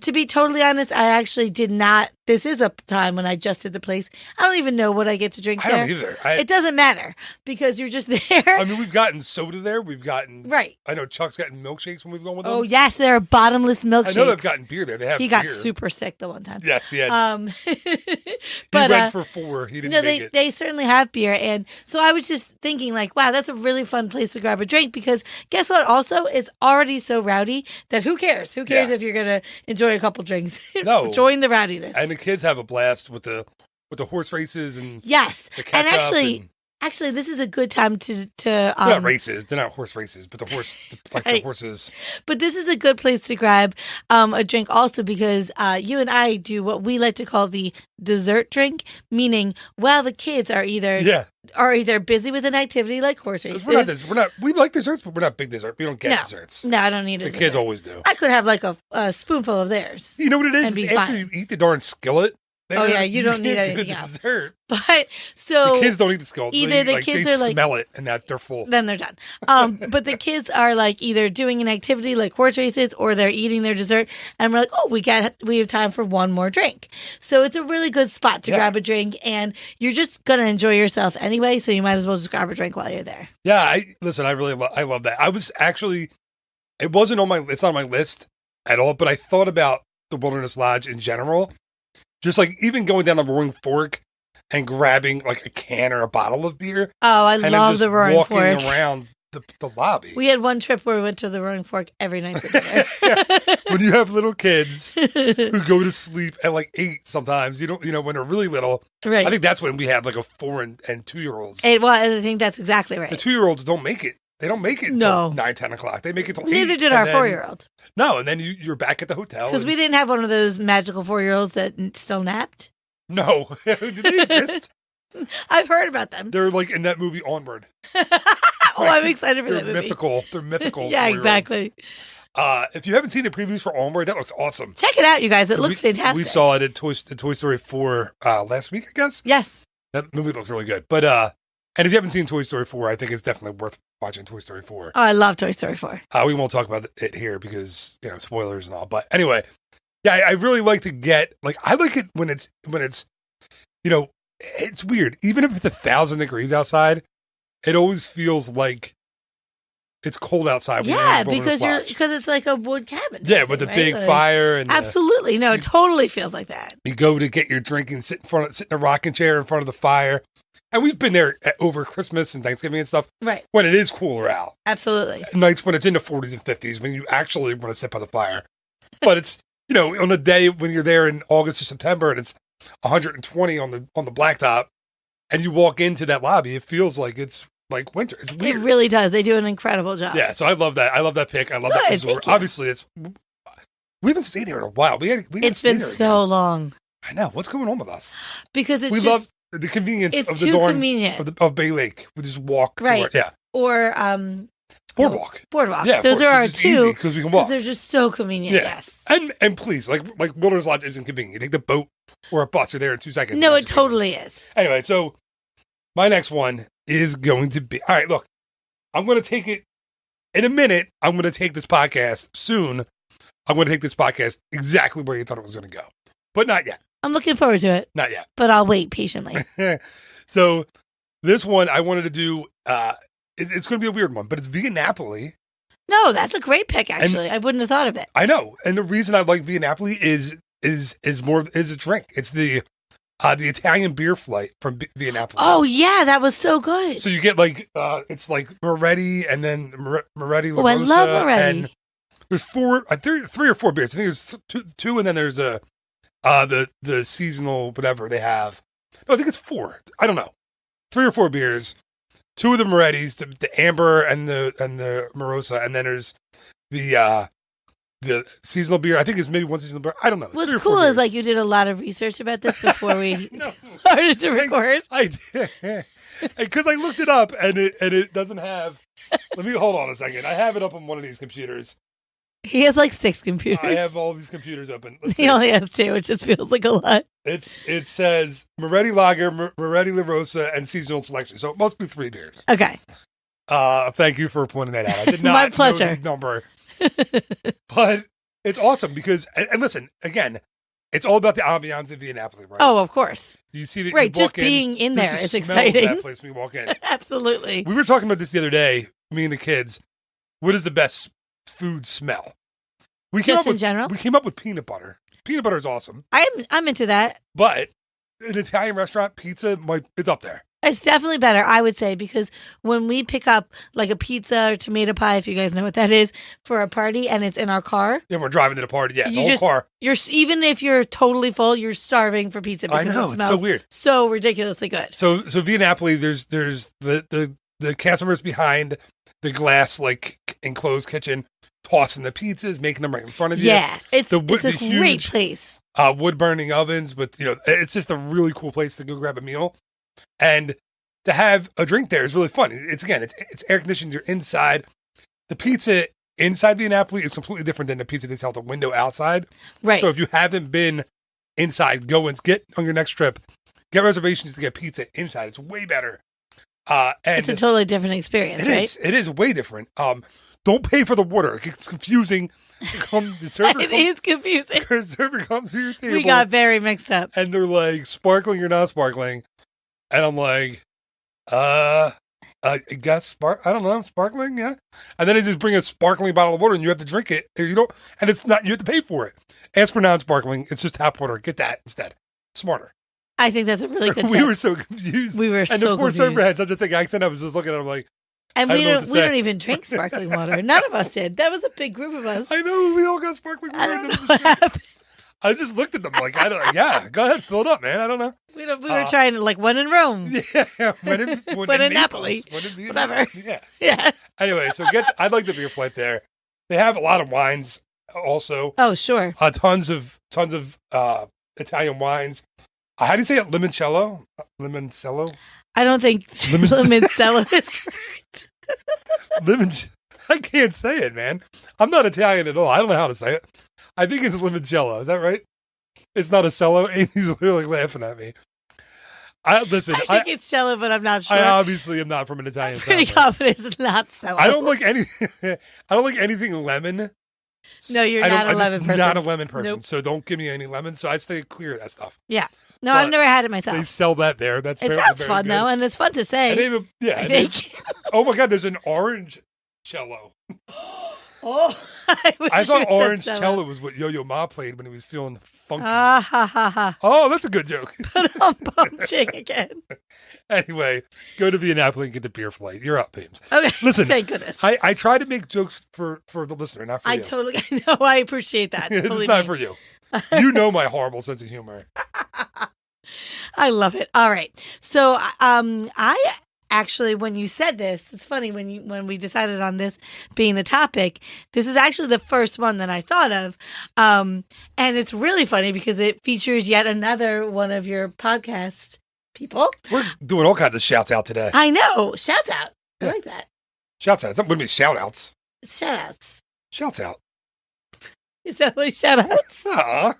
To be totally honest, I actually did not. This is a time when I just did the place. I don't even know what I get to drink there. I don't either. It doesn't matter because you're just there. I mean, we've gotten soda there. We've gotten right. I know Chuck's gotten milkshakes when we've gone with him. Oh yes, there are bottomless milkshakes. I know they've gotten beer there. They have. He got beer. super sick the one time. Yes, he had. But he went for 4. He didn't make it. They certainly have beer, and so I was just thinking, like, wow, that's a really fun place to grab a drink because guess what? Also, it's already so rowdy that who cares? Who cares if you're gonna enjoy a couple drinks? No, join the rowdiness. And the kids have a blast with the horse races and yes, the and actually, this is a good time to they're not races. They're not horse races, but the horses. But this is a good place to grab a drink also because you and I do what we like to call the dessert drink, meaning while the kids are either busy with an activity like horse races. We like desserts, but we're not big dessert. We don't get desserts. No, I don't need it. The kids always do. I could have like a spoonful of theirs. You know what it is? It's after you eat the darn skillet. You don't need anything else. Dessert. But so the kids don't eat the skillet. Either the kids are like smell it and that they're full. Then they're done. But the kids are like either doing an activity like horse races or they're eating their dessert, and we're like, oh, we have time for one more drink. So it's a really good spot to grab a drink, and you're just gonna enjoy yourself anyway. So you might as well just grab a drink while you're there. Yeah, I love that. I was actually, it's not on my list at all, but I thought about the Wilderness Lodge in general. Just like even going down the Roaring Fork and grabbing like a can or a bottle of beer. Oh, I love the Roaring Fork. Walking around the lobby. We had one trip where we went to the Roaring Fork every night for dinner. When you have little kids who go to sleep at like 8 sometimes, when they're really little. Right. I think that's when we had like a 4 and 2-year-olds. Well, I think that's exactly right. The 2-year-olds don't make it. They don't make it until 9, 10 o'clock. They make it till 8. Neither did our 4-year-old. No, and then you're back at the hotel. Because we didn't have one of those magical 4-year-olds that still napped. No. Did they exist? I've heard about them. They're like in that movie Onward. I'm excited for that movie. They're mythical. Yeah, exactly. If you haven't seen the previews for Onward, that looks awesome. Check it out, you guys. It looks fantastic. We saw it at Toy Story 4 last week, I guess. Yes. That movie looks really good. But and if you haven't seen Toy Story 4, I think it's definitely worth watching Toy Story 4. Oh, I love Toy Story 4. We won't talk about it here because, spoilers and all. But anyway, yeah, I really like to get, I like it when it's, it's weird. Even if it's 1,000 degrees outside, it always feels like it's cold outside. Yeah, because it's like a wood cabin. Yeah, with the big fire. And absolutely. No, it totally feels like that. You go to get your drink and sit in a rocking chair in front of the fire. And we've been there over Christmas and Thanksgiving and stuff. Right. When it is cooler out. Absolutely. Nights when it's in the 40s and 50s when you actually want to sit by the fire. But it's, on a day when you're there in August or September and it's 120 on the blacktop and you walk into that lobby, it feels like it's like winter. It's weird. It really does. They do an incredible job. Yeah, so I love that. I love that pick. I love that resort. Obviously, we haven't stayed there in a while. It's been so long. I know. What's going on with us? Because we love the convenience of the dorm of Bay Lake. We just walk right. Or Boardwalk. Yeah, those are our two because we can walk. They're just so convenient. Yeah. Yes, and please, like Wilderness Lodge isn't convenient. You take the boat or a bus. You're there in 2 seconds. No, it totally is. Anyway, so my next one is going to be all right. Look, I'm going to take it in a minute. I'm going to take this podcast soon. I'm going to take this podcast exactly where you thought it was going to go, but not yet. I'm looking forward to it. Not yet. But I'll wait patiently. So this one I wanted to do, it's going to be a weird one, but it's Via Napoli. No, that's a great pick, actually. I wouldn't have thought of it. I know. And the reason I like Via Napoli is a drink. It's the Italian beer flight from Via Napoli. Oh, yeah. That was so good. So you get it's like Moretti and then Moretti La Rosa. Oh, I love Moretti. And there's 3 or 4 beers. I think there's two and then there's the seasonal whatever they have. No, I think it's 4. I don't know. 3 or 4 beers. 2 of the Morettis, the Amber and the Morosa, and then there's the seasonal beer. I think it's maybe 1 seasonal beer. I don't know. What's cool is you did a lot of research about this before we started to record. I did. Because I looked it up and it doesn't have. Let me hold on a second. I have it up on one of these computers. He has like 6 computers. I have all these computers open. Let's He see. only has 2, which just feels like a lot. It says Moretti Lager, Moretti La Rosa, and seasonal selection. So it must be 3 beers. Okay. Thank you for pointing that out. I did not My know pleasure. the number. But it's awesome because, and listen, again, it's all about the ambiance of Indianapolis, right? Oh, of course. You see that Right, you walk just being in there's there the is smell of exciting. that place when you walk in. Absolutely. We were talking about this the other day, me and the kids. What is the best food smell? We Just in general? We came up with peanut butter. Peanut butter is awesome. I'm into that. But an Italian restaurant, pizza, it's up there. It's definitely better, I would say, because when we pick up like a pizza or tomato pie, if you guys know what that is, for a party and it's in our car. Yeah, we're driving to the party. Yeah, the You whole just- car. Even if you're totally full, you're starving for pizza I because know, it it's so smells weird. so ridiculously good. So Via Napoli, there's the cast members behind the glass like enclosed kitchen, tossing the pizzas, making them right in front of you. Yeah, it's a the great huge, place. Wood burning ovens, with it's just a really cool place to go grab a meal, and to have a drink there is really fun. It's air conditioned. You're inside. The pizza inside Via Napoli is completely different than the pizza they sell at the window outside. Right. So if you haven't been inside, go and get on your next trip. Get reservations to get pizza inside. It's way better. And It's a totally different experience, right? It is way different. Don't pay for the water. It gets confusing. The server It is confusing. The server comes to your table. We got very mixed up. And they're like, sparkling or not sparkling? And I'm like, I got I don't know, sparkling, yeah. And then they just bring a sparkling bottle of water and you have to drink it. You don't, and it's not, you have to pay for it. Ask for non-sparkling. It's just tap water. Get that instead. Smarter. I think that's a really good We tip. were so confused. We were and so the poor confused. server had such a thick accent. I was just looking at him like, And I we don't know don't what to we say. don't even drink sparkling water. None of us did. That was a big group of us. I know, we all got sparkling water. I don't know what happened. I just looked at them like, yeah, go ahead, fill it up, man. I don't know. We were trying to, like, one in Rome. Yeah, when in Napoli. When in Vienna. Whatever. Yeah. Yeah. Anyway, so I'd like the beer flight there. They have a lot of wines also. Oh, sure. Tons of Italian wines. How do you say it? Limoncello? Limoncello? I don't think limoncello is correct. I can't say it, man. I'm not Italian at all. I don't know how to say it. I think it's limoncello. Is that right? It's not a cello. Amy's literally laughing at me. I think it's cello, but I'm not sure. I obviously am not from an Italian I'm pretty family. confident it's not cello. I don't like anything lemon. No, you're not a lemon person. Not a lemon person. Nope. So don't give me any lemons. So I stay clear of that stuff. Yeah. No, But I've never had it They myself. sell that there. That's It apparently sounds very fun, good. though, and it's fun to say. And they have I think. oh my God, there's an orange cello. Oh, I thought orange cello. cello was what Yo-Yo Ma played when he was feeling funky. Ah, ha, ha, ha. Oh, that's a good joke. But I'm punching again. Anyway, go to Via Napoli and get the beer flight. You're up, James. Okay. Listen, Thank goodness. I try to make jokes for the listener, not for I you. totally know. I appreciate that. It's Believe not me. for you. You know my horrible sense of humor. I love it. All right. So, I actually, when you said this, it's funny when we decided on this being the topic, this is actually the first one that I thought of. And it's really funny because it features yet another one of your podcast people. We're doing all kinds of shouts out today. I know. Shouts out. I Yeah. like that. Shouts out. It's not going to be shout outs. It's shout outs. Shouts out. Is that like shout outs? Aw.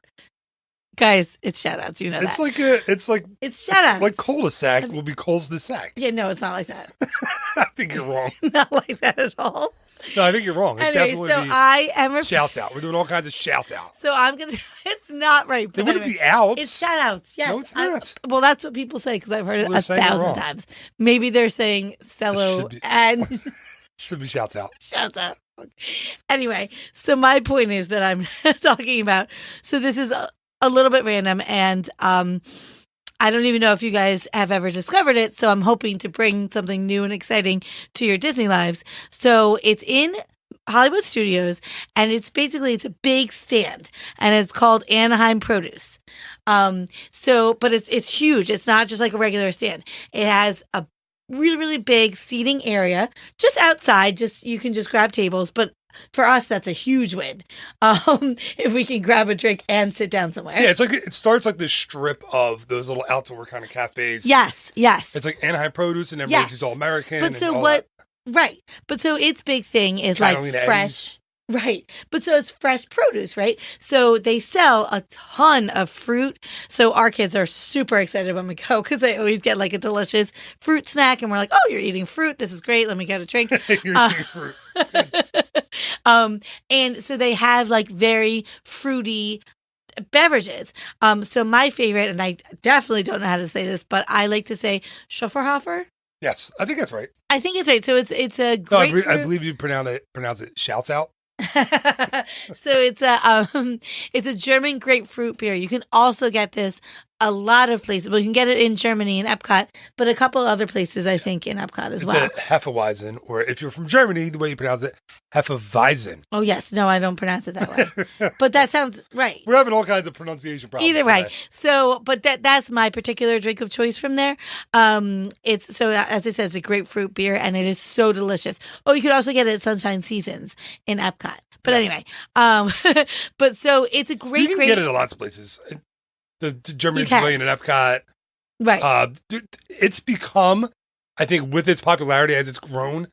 Guys, it's shout outs. You know It's that. It's shout outs. like cul-de-sac will be cul-de-sac. Yeah, no, it's not like that. I think you're wrong. Not like that at all. No, I think you're wrong. It Anyway, definitely so be I am shouts out. We're doing all kinds of shouts out. So I'm gonna. It's not right. They But wouldn't anyway, be outs. it's shout outs. Yes. No, it's not. Well, that's what people say because I've heard it Well, they're a saying it 1,000 wrong. times. Maybe they're saying It cello should be. and Should be shouts out. shouts out. Anyway, so my point is that I'm talking about. So this is a little bit random, and I don't even know if you guys have ever discovered it. So I'm hoping to bring something new and exciting to your Disney lives. So it's in Hollywood Studios, and it's a big stand, and it's called Anaheim Produce. But it's huge. It's not just like a regular stand. It has a really, really big seating area just outside. You can just grab tables, but for us, that's a huge win. If we can grab a drink and sit down somewhere. Yeah, it's like it starts like this strip of those little outdoor kind of cafes. Yes. It's like Anaheim Produce, and then Yes. Rosie's All American. But and so all what? Right. But so its big thing is like Catalina fresh. Right. But so it's fresh produce, right? So they sell a ton of fruit. So our kids are super excited when we go because they always get like a delicious fruit snack. And we're like, oh, you're eating fruit. This is great. Let me get a drink. You're eating fruit. And so they have like very fruity beverages. So my favorite, and I definitely don't know how to say this, but I like to say Schofferhofer. Yes, I think that's right. I think it's right. So it's a No, I grapefruit. believe you pronounce it shouts out. So it's a German grapefruit beer. You can also get this a lot of places. Well, you can get it in Germany in Epcot, but a couple other places I think in Epcot as well. It's a Hefeweizen, or if you're from Germany, the way you pronounce it, Hefeweizen. Oh yes, no, I don't pronounce it that way, but that sounds right. We're having all kinds of pronunciation problems. Either way, today. so but that's my particular drink of choice from there. It's so as I said, it's a grapefruit beer, and it is so delicious. Oh, you could also get it at Sunshine Seasons in Epcot. But Yes. anyway, but so it's a great, You can get it at lots of places. The German You can. Pavilion at Epcot. right. It's become, I think, with its popularity as it's grown,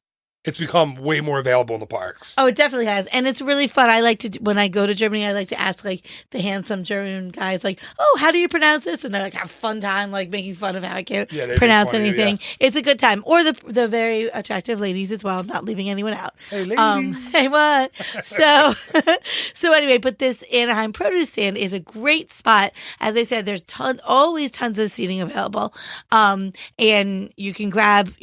it's become way more available in the parks. Oh, it definitely has. And it's really fun. I like to, when I go to Germany, I like to ask like the handsome German guys, like, oh, how do you pronounce this? And they're like, have a fun time, like making fun of how I can't Yeah, they make pronounce fun of you, anything. It's a good time. Or the very attractive ladies as well. I'm not leaving anyone out. Hey, ladies. Hey, what? So, so anyway, but this Anaheim produce stand is a great spot. As I said, there's always tons of seating available. And you can grab,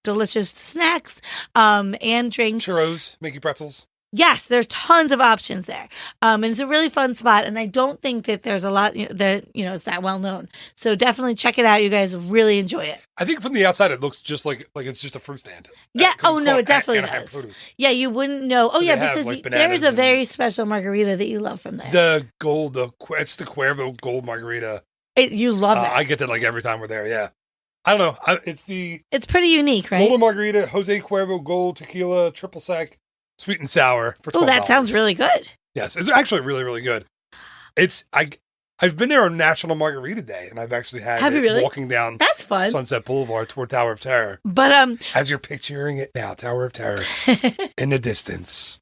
delicious snacks, and drinks. Churros, Mickey pretzels. Yes, there's tons of options there. And it's a really fun spot. And I don't think that there's a lot that, it's that well known. So definitely check it out. You guys will really enjoy it. I think from the outside it looks just like it's just a fruit stand. Yeah. 'Cause Oh, it's no, called it definitely Anaheim does. Produce. Yeah, you wouldn't know. Oh, So yeah, they have, because like, there is bananas a and- very special margarita that you love from there. The gold, it's the Cuervo Gold Margarita. You love it. I get that like every time we're there. Yeah. I don't know. It's the It's pretty unique, right? Golden Margarita, Jose Cuervo Gold Tequila, triple sec, sweet and sour for $12. Oh, that sounds really good. Yes, it's actually really, really good. I've been there on National Margarita Day, and I've actually had Have it you really? walking down That's fun. Sunset Boulevard toward Tower of Terror. But As you're picturing it now, Tower of Terror in the distance,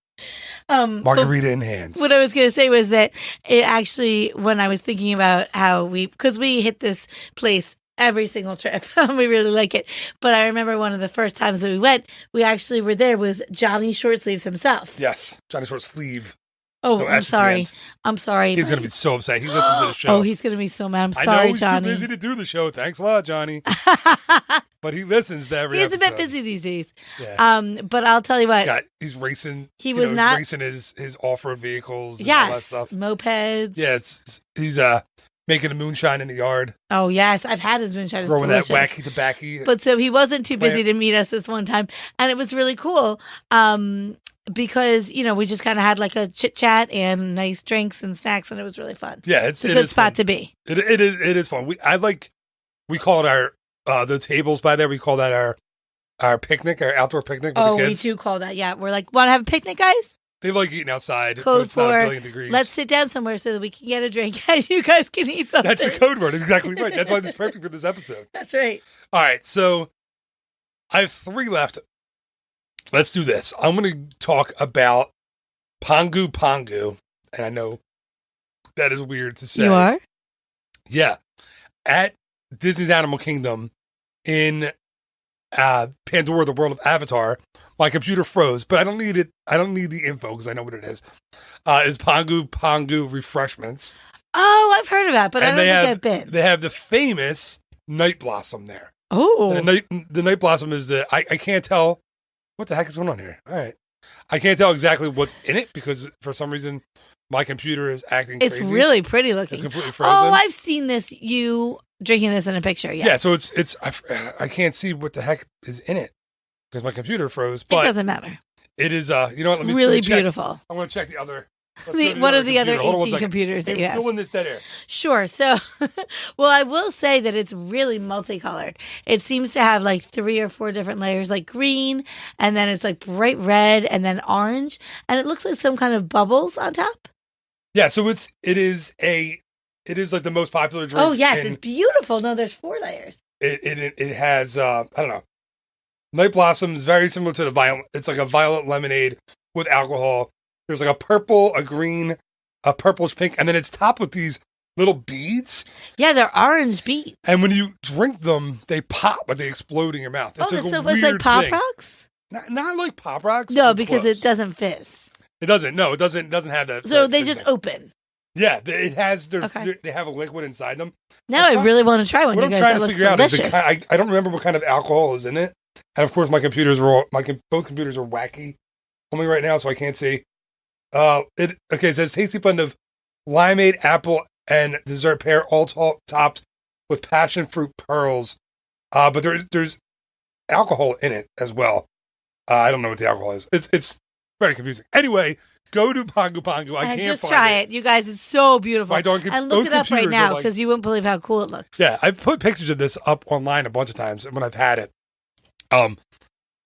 but margarita in hand. what I was going to say was that it actually, when I was thinking about how because we hit this place every single trip, we really like it. But I remember one of the first times that we went, we actually were there with Johnny Shortsleeves himself. Yes, Johnny Short Sleeve. Oh, So I'm Ash at the sorry. end. I'm sorry. He's going to be so upset. He listens to the show. Oh, he's going to be so mad. I'm I know sorry, he's Johnny. too busy to do the show. Thanks a lot, Johnny. But he listens to every He's a episode. bit busy these days. Yeah. But I'll tell you what. He's racing. He was he's not- racing his off-road vehicles and all that Yes, stuff. mopeds. Yeah, he's making a moonshine in the yard, Oh, yes. I've had his moonshine. It's growing that delicious. wacky tobacco. But so he wasn't too busy Plant. to meet us this one time. And it was really cool because, we just kind of had like a chit chat and nice drinks and snacks, and it was really fun. Yeah, It's a good spot to be. It is fun. We call it our the tables by there. We call that our picnic, our outdoor picnic with Oh, the we kids. do call that. Yeah. We're like, want to have a picnic, guys? They like eating outside. when Code it's not a for billion degrees. let's sit down somewhere so that we can get a drink and you guys can eat something. That's the code word. Exactly right. That's why it's perfect for this episode. That's right. All right, so I have 3 left. Let's do this. I'm going to talk about Pongu Pongu, and I know that is weird to say. You are? Yeah. At Disney's Animal Kingdom in Pandora, the World of Avatar, my computer froze, but I don't need it. I don't need the info because I know what it is. Is Pongu Pongu Refreshments. Oh, I've heard of that, but I And don't think I've been. They have the famous Night Blossom there. Oh. And the Night Blossom is I can't tell what the heck is going on here. All right. I can't tell exactly what's in it because for some reason my computer is acting It's crazy. really pretty looking. It's completely frozen. Oh, I've seen this. You drinking this in a picture. Yes. Yeah, so it's I can't see what the heck is in it because my computer froze. It But doesn't matter. it is you know what? Let me Really check. beautiful. I'm going to check the other. let's go to What are the computer. other Hold on one 18 second. computers that Hey, you have? fill in this dead air. Sure. So, well, I will say that it's really multicolored. It seems to have like 3 or 4 different layers, like green, and then it's like bright red, and then orange, and it looks like some kind of bubbles on top. Yeah, so it is like the most popular drink. Oh yes, in- it's beautiful. No, there's 4 layers. It has I don't know. Night Blossom is very similar to the violet. It's like a violet lemonade with alcohol. There's like a purple, a green, a purplish pink, and then it's topped with these little beads. Yeah, they're orange beads. And when you drink them, they pop, but they explode in your mouth. It's like a so weird it's like Pop thing. Rocks? Not like Pop Rocks. No, but because close. it doesn't fizz. It doesn't. No, it doesn't have that. So that they fizz just thing. open. Yeah, it has. Okay. They have a liquid inside them. Now I really want to try one. What You I'm guys, trying that to looks figure out is delicious. I don't remember what kind of alcohol is in it, and of course both computers are wacky on me right now, so I can't see. It says tasty blend of limeade, apple, and dessert pear, all topped with passion fruit pearls. But there's alcohol in it as well. I don't know what the alcohol is. It's very confusing. Anyway, go to Pongu Pongu. I can't just find try it. You guys, it's so beautiful. My dog and look both it up right computers now are like- because you wouldn't believe how cool it looks. Yeah, I've put pictures of this up online a bunch of times when I've had it.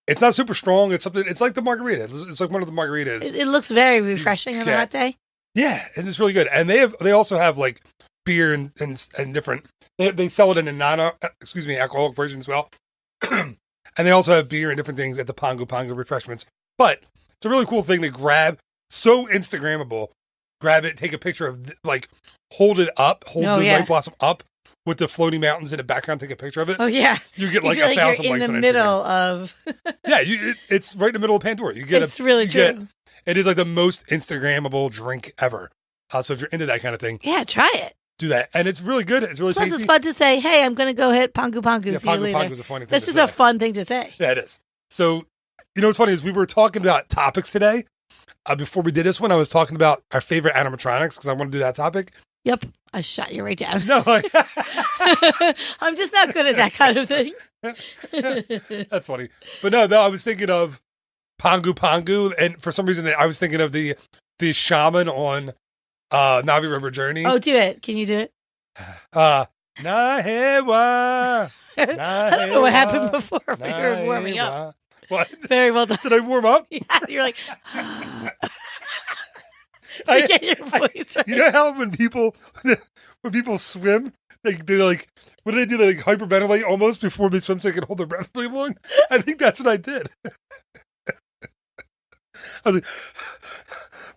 It's not super strong. It's something. It's like the margarita. It's like one of the margaritas. It looks very refreshing on a Yeah. hot day. Yeah, and it's really good. And they also have like beer and different. They sell it in a alcoholic version as well. And they also have beer and different things at the Pongu Pongu refreshments. But it's a really cool thing to grab. So Instagrammable. Grab it, take a picture of hold it up, hold the white blossom up with the floating mountains in the background. Take a picture of it. Oh yeah, You get like feel 1,000 you're likes in on the Instagram. middle of. Yeah, it's right in the middle of Pandora. You get It's really true. It is like the most Instagrammable drink ever. So if you're into that kind of thing, Yeah, try it. do that, and it's really good. It's really Plus, tasty. it's fun to say, "Hey, I'm going to go hit Pongu Pongu." Yeah, See you Pongu later. Pongu is a funny thing. That's to just say. a fun thing to say. Yeah, it is. So, what's funny is we were talking about topics today. Before we did this one, I was talking about our favorite animatronics because I want to do that topic. Yep, I shot you right down. No, like I'm just not good at that kind of thing. that's funny. But no, I was thinking of Pongu Pongu, and for some reason I was thinking of the shaman on Navi River Journey. Oh, do it. Can you do it? Nahewa. I don't know what happened before we were warming up. Nahewa. What? Very well done. Did I warm up? Yeah, you're like, to get your voice right. You know how when people swim, they like, what do they do? They like hyperventilate almost before they swim so they can hold their breath really long? I think that's what I did. I was like,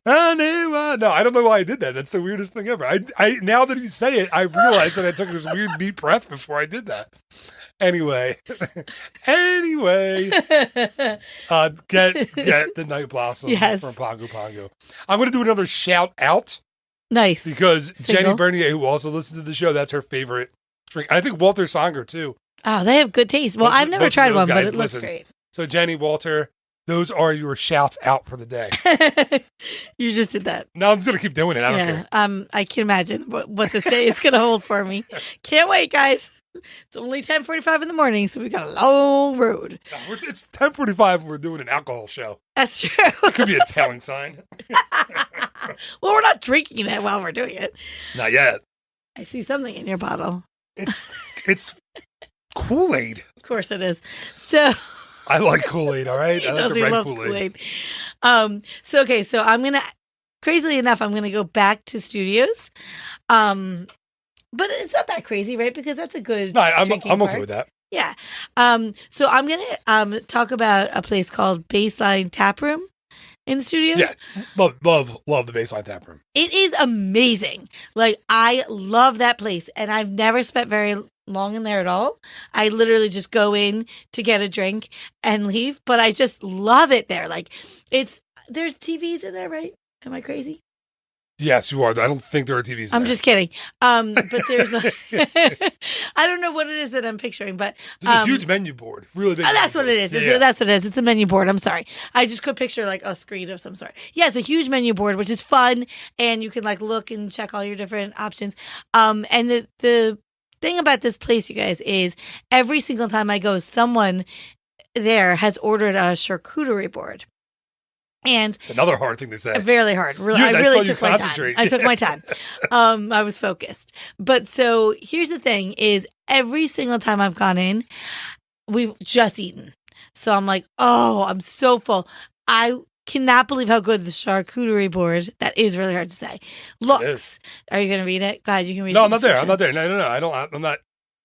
no, I don't know why I did that. That's the weirdest thing ever. I now that you say it, I realize that I took this weird deep breath before I did that. Anyway, get the night blossom Yes. from Pongu Pongu. I'm going to do another shout out Nice. because Jenny Single? Bernier, who also listens to the show, that's her favorite drink. And I think Walter Songer too. Oh, they have good taste. Well, Both- I've never both of tried those one, but guys it looks listen. great. So Jenny, Walter, those are your shouts out for the day. You just did that. No, I'm just going to keep doing it. I don't care. I can imagine what this day is going to hold for me. Can't wait, guys. It's only 10:45 in the morning, so we got a long road. No, it's 10:45. We're doing an alcohol show. That's true. It could be a telling sign. Well, we're not drinking it while we're doing it. Not yet. I see something in your bottle. It's Kool-Aid. Of course it is. So I like Kool-Aid. All right, I like the he red loves Kool-Aid. Kool-Aid. So I'm gonna, crazily enough, I'm gonna go back to studios. But it's not that crazy, right? Because that's a good. No, I'm drinking okay part. with that. Yeah. So I'm gonna talk about a place called Baseline Tap Room in the studios. Yeah, love the Baseline Tap Room. It is amazing. Like, I love that place, and I've never spent very long in there at all. I literally just go in to get a drink and leave, but I just love it there. Like, there's TVs in there, right? Am I crazy? Yes, you are. I don't think there are TVs. I'm there. just kidding. But there's I don't know what it is that I'm picturing, but There's a huge menu board. Really big. oh, that's menu what board. it is. Yeah. That's what it is. It's a menu board. I'm sorry. I just could picture like a screen of some sort. Yeah, it's a huge menu board, which is fun, and you can like look and check all your different options. And the thing about this place, you guys, is every single time I go, someone there has ordered a charcuterie board. And It's another hard thing to say. very hard. Really, I I saw really you took my time. concentrate. I took my time. I was focused. But so here's the thing: is every single time I've gone in, we've just eaten. So I'm like, oh, I'm so full. I cannot believe how good the charcuterie board. That is really hard to say. Looks. Are you going to read it? Go ahead. You can read. No, the I'm not there. I'm description. not there. No. I don't. I'm not.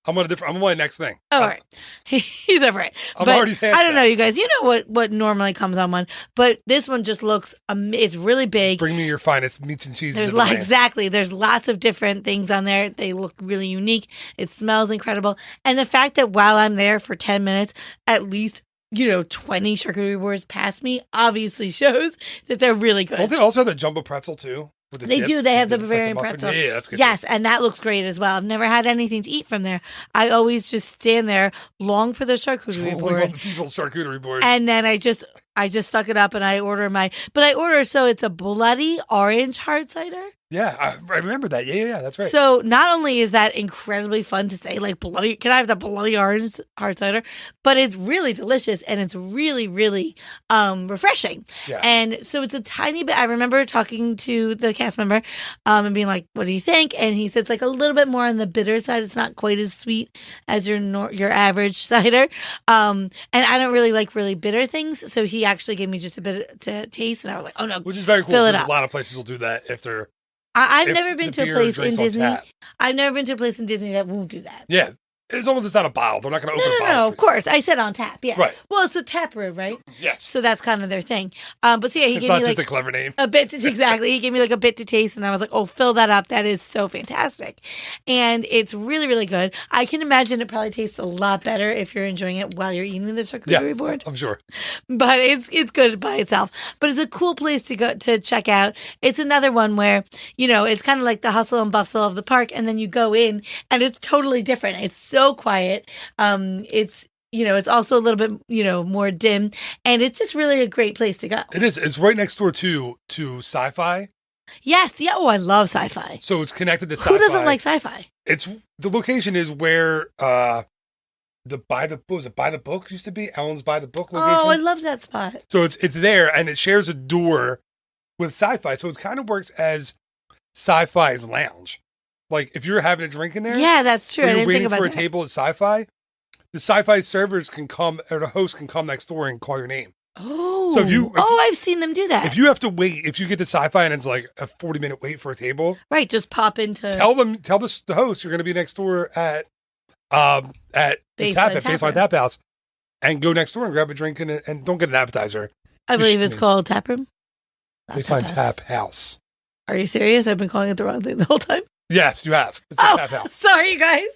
I'm on my next thing. Oh, all right. He's over it. I'm But already past I don't know, that. you guys. You know what normally comes on one, but this one just looks. It's really big. Bring me your finest meats and cheeses. There's of the land. exactly. There's lots of different things on there. They look really unique. It smells incredible, and the fact that while I'm there for 10 minutes, at least 20 charcuterie boards past me obviously shows that they're really good. Don't they also have the jumbo pretzel too? With the They dip? do. They have the Like Bavarian muffin? pretzel. Yeah, that's good. Yes, and that looks great as well. I've never had anything to eat from there. I always just stand there, long for the charcuterie Trolling board, all the people's charcuterie board. and then I just suck it up and I order so it's a bloody orange hard cider. Yeah, I remember that. Yeah, that's right. So not only is that incredibly fun to say, like bloody, can I have the bloody orange hard cider? But it's really delicious and it's really, really refreshing. Yeah. And so it's a tiny bit. I remember talking to the cast member and being like, "What do you think?" And he said it's like a little bit more on the bitter side. It's not quite as sweet as your average cider. And I don't really like really bitter things, so he actually gave me just a bit to taste, and I was like, "Oh no!" Which is very cool. Fill it Because up. a lot of places will do that if they're. I've if never been the to a beer place drinks in on Disney. tap. I've never been to a place in Disney that won't do that. Yeah, as long as it's not a bottle, they're not going to open a bottle. No, of course. I said on tap. Yeah. Right. Well, it's a tap room, right? Yes. So that's kind of their thing. But so yeah, he It's gave not me just like a clever name. a bit. Exactly. He gave me like a bit to taste, and I was like, "Oh, fill that up. That is so fantastic." And it's really, really good. I can imagine it probably tastes a lot better if you're enjoying it while you're eating the charcuterie board. I'm sure. But it's good by itself. But it's a cool place to go to check out. It's another one where it's kind of like the hustle and bustle of the park, and then you go in, and it's totally different. It's so quiet. It's also a little bit more dim, and it's just really a great place to go. It is. It's right next door to Sci-Fi. Yes, yeah. Oh, I love sci-fi. So it's connected to Sci-Fi. Who doesn't like sci-fi? It's the location is where the By the Book used to be. Ellen's By the Book location. Oh, I love that spot. So it's there, and it shares a door with Sci-Fi. So it kind of works as Sci-Fi's lounge. Like if you're having a drink in there, Yeah, that's true. or I you're didn't think waiting about for a that. table at Sci-Fi, the Sci-Fi servers can come, or the host can come next door and call your name. Oh, So if you- I've seen them do that. If you have to wait, if you get to Sci-Fi and it's like a 40-minute wait for a table, Right, just pop into tell the host you're going to be next door at the Baseline Tap House, and go next door and grab a drink and don't get an appetizer. I believe it's called Tap Room. Not Baseline House. Tap House. Are you serious? I've been calling it the wrong thing the whole time. Yes, you have. It's a Oh, Tap House. sorry, you guys.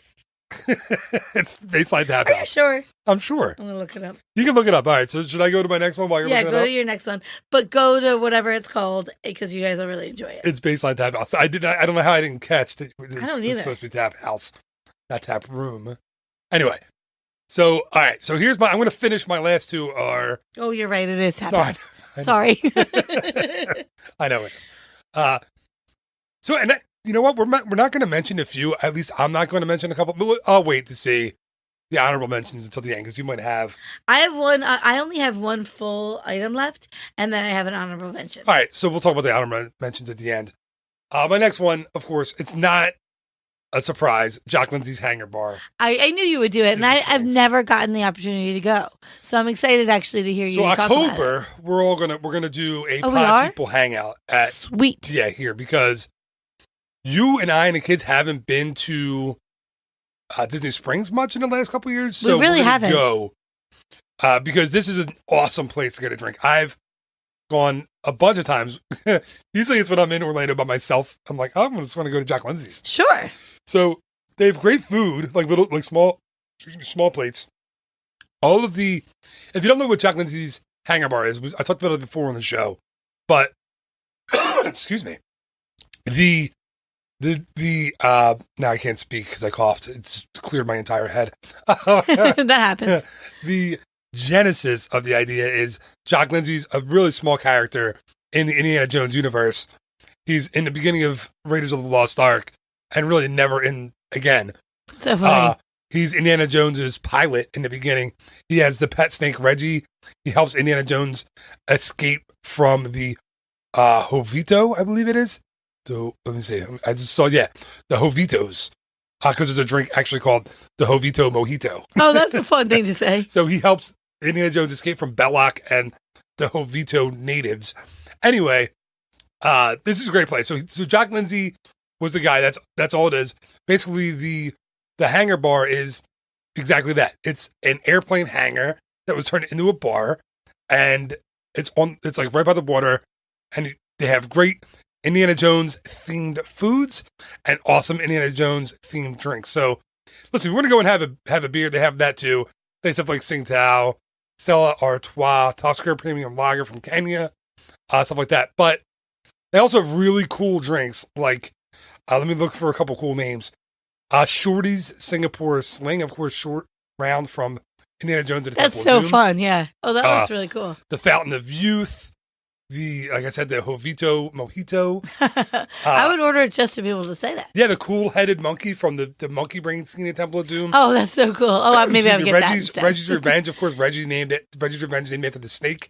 It's Baseline Tap Are you House. sure? I'm sure. I'm gonna look it up. You can look it up. All right. So should I go to my next one while you're Yeah, looking go it to up? your next one, but go to whatever it's called because you guys will really enjoy it. It's Baseline Tap House. I don't know how I didn't catch that. don't It's either. supposed to be Tap House, not Tap Room. Anyway. So, all right. So here's I'm going to finish my last two are. Oh, you're right. It is Tap No, House. I know. Sorry. I know it is. You know what? We're not going to mention a few. At least I'm not going to mention a couple. But I'll wait to see the honorable mentions until the end because you might have. I have one. I only have one full item left, and then I have an honorable mention. All right. So we'll talk about the honorable mentions at the end. My next one, of course, it's not a surprise. Jock Lindsay's Hangar Bar. I knew you would do it, and Disney I've Prince. never gotten the opportunity to go, so I'm excited actually to hear you So talk about it. October, we're gonna do a Oh, we Pod are? People hangout at Sweet. here because you and I and the kids haven't been to Disney Springs much in the last couple of years. So We really we're gonna haven't. go because this is an awesome place to get a drink. I've gone a bunch of times. Usually it's when I'm in Orlando by myself. I'm like, oh, I just want to go to Jock Lindsay's. Sure. So they have great food, like small plates. All of the, if you don't know what Jock Lindsay's Hangar Bar is, I talked about it before on the show, but excuse me, now I can't speak because I coughed. It's cleared my entire head. That happens. The genesis of the idea is Jock Lindsay's a really small character in the Indiana Jones universe. He's in the beginning of Raiders of the Lost Ark and really never in again. So funny. He's Indiana Jones's pilot in the beginning. He has the pet snake Reggie. He helps Indiana Jones escape from the Jovito, I believe it is. So let me see. I just saw the Jovitos because there's a drink actually called the Jovito Mojito. Oh, that's a fun thing to say. So he helps Indiana Jones escape from Belloc and the Jovito natives. Anyway, this is a great place. So Jock Lindsay was the guy. That's all it is. Basically, the the hangar bar is exactly that. It's an airplane hangar that was turned into a bar, and it's like right by the water, and they have great Indiana Jones themed foods and awesome Indiana Jones themed drinks. So listen, we're going to go and have a beer. They have that too. They have stuff like Tsingtao, Stella Artois, Tusker Premium Lager from Kenya, stuff like that. But they also have really cool drinks. Like, let me look for a couple cool names. Shorty's Singapore Sling, of course, short round from Indiana Jones and the That's Temple of so Doom. fun, yeah. Oh, that looks really cool. The Fountain of Youth, like I said, the Jovito Mojito. I would order it just to be able to say that. Yeah, the cool-headed monkey from the monkey brain scene in Temple of Doom. Oh, that's so cool. Oh, maybe I would get that instead. Reggie's Revenge, of course. Reggie's Revenge named after the snake.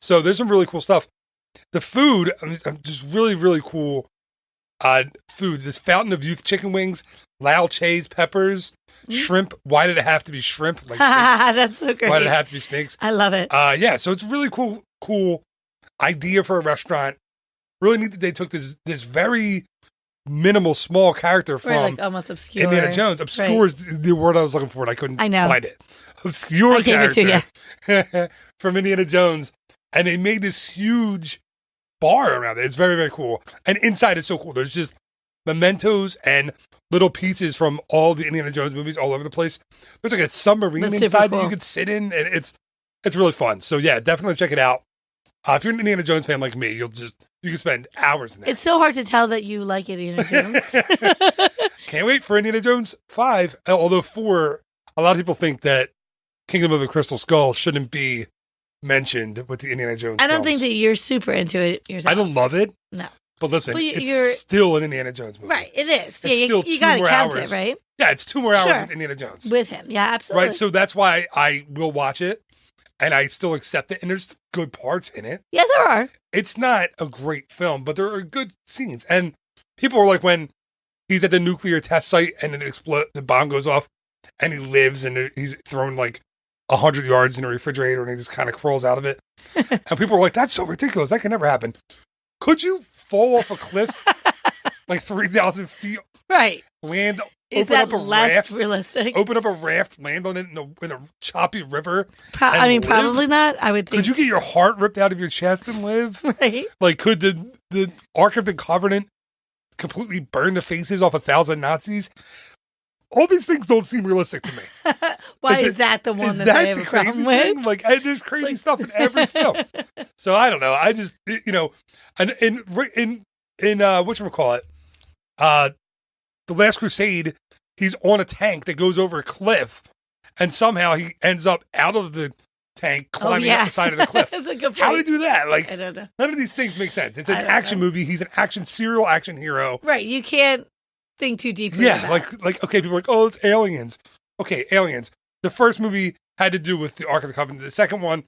So there's some really cool stuff. The food, just really, really cool food. This Fountain of Youth chicken wings, Lao Che's peppers, shrimp. Why did it have to be shrimp? Like that's so great. Why did it have to be snakes? I love it. Yeah, so it's a really cool idea for a restaurant. Really neat that they took this very minimal, small character from like almost obscure. Indiana Jones. Obscure is the word I was looking for, and I couldn't find it. Obscure character from Indiana Jones. And they made this huge bar around it. It's very, very cool. And inside is so cool. There's just mementos and little pieces from all the Indiana Jones movies all over the place. There's like a submarine inside that you could sit in, and it's really fun. So yeah, definitely check it out. If you're an Indiana Jones fan like me, you can spend hours in there. It's so hard to tell that you like Indiana Jones. Can't wait for Indiana Jones 5. Although 4, a lot of people think that Kingdom of the Crystal Skull shouldn't be mentioned with the Indiana Jones I don't films. think that you're super into it yourself. I don't love it. No. But listen, it's still an Indiana Jones movie. Right, it is. It's still you 2 got to more count hours. it, right? Yeah, it's 2 more hours with Indiana Jones. With him, yeah, absolutely. Right, so that's why I will watch it, and I still accept it, and there's good parts in it. Yeah, there are. It's not a great film, but there are good scenes. And people are like, when he's at the nuclear test site, and the bomb goes off, and he lives, and he's thrown like 100 yards in a refrigerator, and he just kind of crawls out of it. And people are like, that's so ridiculous. That can never happen. Could you fall off a cliff like 3,000 feet? Right. Land, Is open that up a less raft, realistic? open up a raft, land on it in a choppy river. Probably not. I would think. Could you get your heart ripped out of your chest and live? Right. Like, could the Ark of the Covenant completely burn the faces off 1,000 Nazis? All these things don't seem realistic to me. Why is that the one that they have a problem with? Like, there's crazy stuff in every film. So I don't know. I just, and in whatchamacallit, The Last Crusade, he's on a tank that goes over a cliff, and somehow he ends up out of the tank climbing up the side of the cliff. That's a good point. How did he do that? Like, I don't know. None of these things make sense. It's an action movie. He's an serial action hero. Right. You can't think too deeply Yeah, about it. like okay, people are like, oh, it's aliens. Okay, aliens. The first movie had to do with the Ark of the Covenant. The second one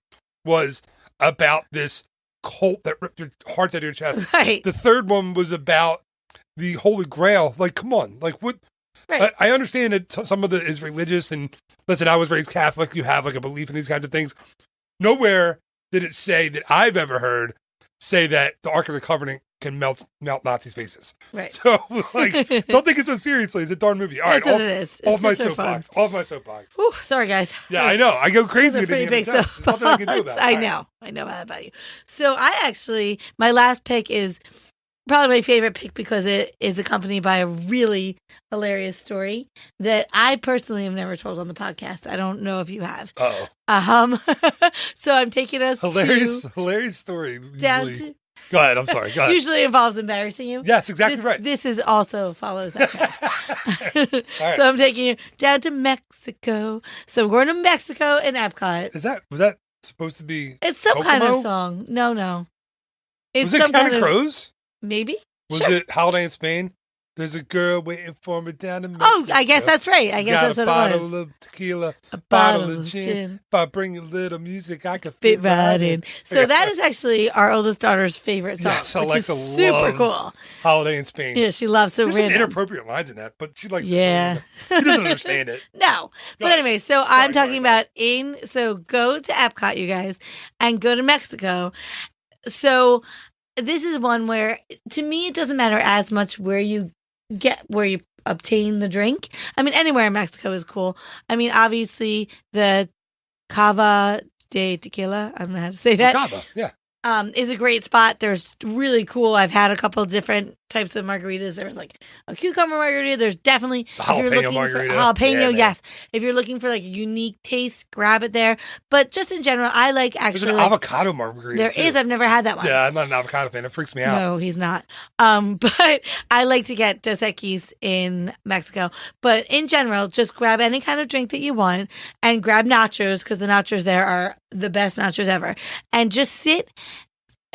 was about this cult that ripped your heart out of your chest. Right. The third one was about the Holy Grail. Like, come on. Like, what? Right. I understand that some of it is religious, and listen, I was raised Catholic. You have like a belief in these kinds of things. Nowhere did it say that I've ever heard say that the Ark of the Covenant can melt Nazis' faces. Right. So, like, don't take it so seriously. It's a darn movie. All right, off my soapbox. Off my soapbox. Ooh, sorry, guys. Yeah, I know. I go crazy with pretty big Indiana Jones. There's nothing I can do about it. I know that about you. So my last pick is probably my favorite pick because it is accompanied by a really hilarious story that I personally have never told on the podcast. I don't know if you have. Uh-oh. So I'm taking us hilarious story. Go ahead. I'm sorry. Go ahead. Usually involves embarrassing you. Yes, exactly right. This is also follows that track. Right. So I'm taking you down to Mexico. So we're going to Mexico and Epcot. Was that supposed to be? It's some Kokomo? kind of song. No. Was it Counting Crows? Maybe. Was Sure. it Holiday in Spain? There's a girl waiting for me down in Mexico. Oh, I guess that's right. I guess that's what it was. A bottle of tequila, a bottle of gin. If I bring a little music, I can fit right in. So that is actually our oldest daughter's favorite song. Yes, which Alexa is super loves cool. Holiday in Spain. Yeah, she loves it. There's some inappropriate lines in that, but she likes it. Yeah. She doesn't understand it. No. But anyway, so I'm talking about so go to Epcot, you guys, and go to Mexico. So this is one where, to me, it doesn't matter as much where you obtain the drink. I mean, anywhere in Mexico is cool. I mean, obviously the Cava de Tequila, I don't know how to say that. Cava, yeah. Is a great spot. There's really cool. I've had a couple of different types of margaritas. There was like a cucumber margarita. There's definitely The jalapeno margarita. Jalapeno, Yeah, yes. If you're looking for like a unique taste, grab it there. But just in general, I like There's actually an avocado margarita. there too. is. I've never had that one. Yeah, I'm not an avocado fan. It freaks me out. No, he's not. But I like to get Dos Equis in Mexico. But in general, just grab any kind of drink that you want and grab nachos because the nachos there are the best nachos ever. And just sit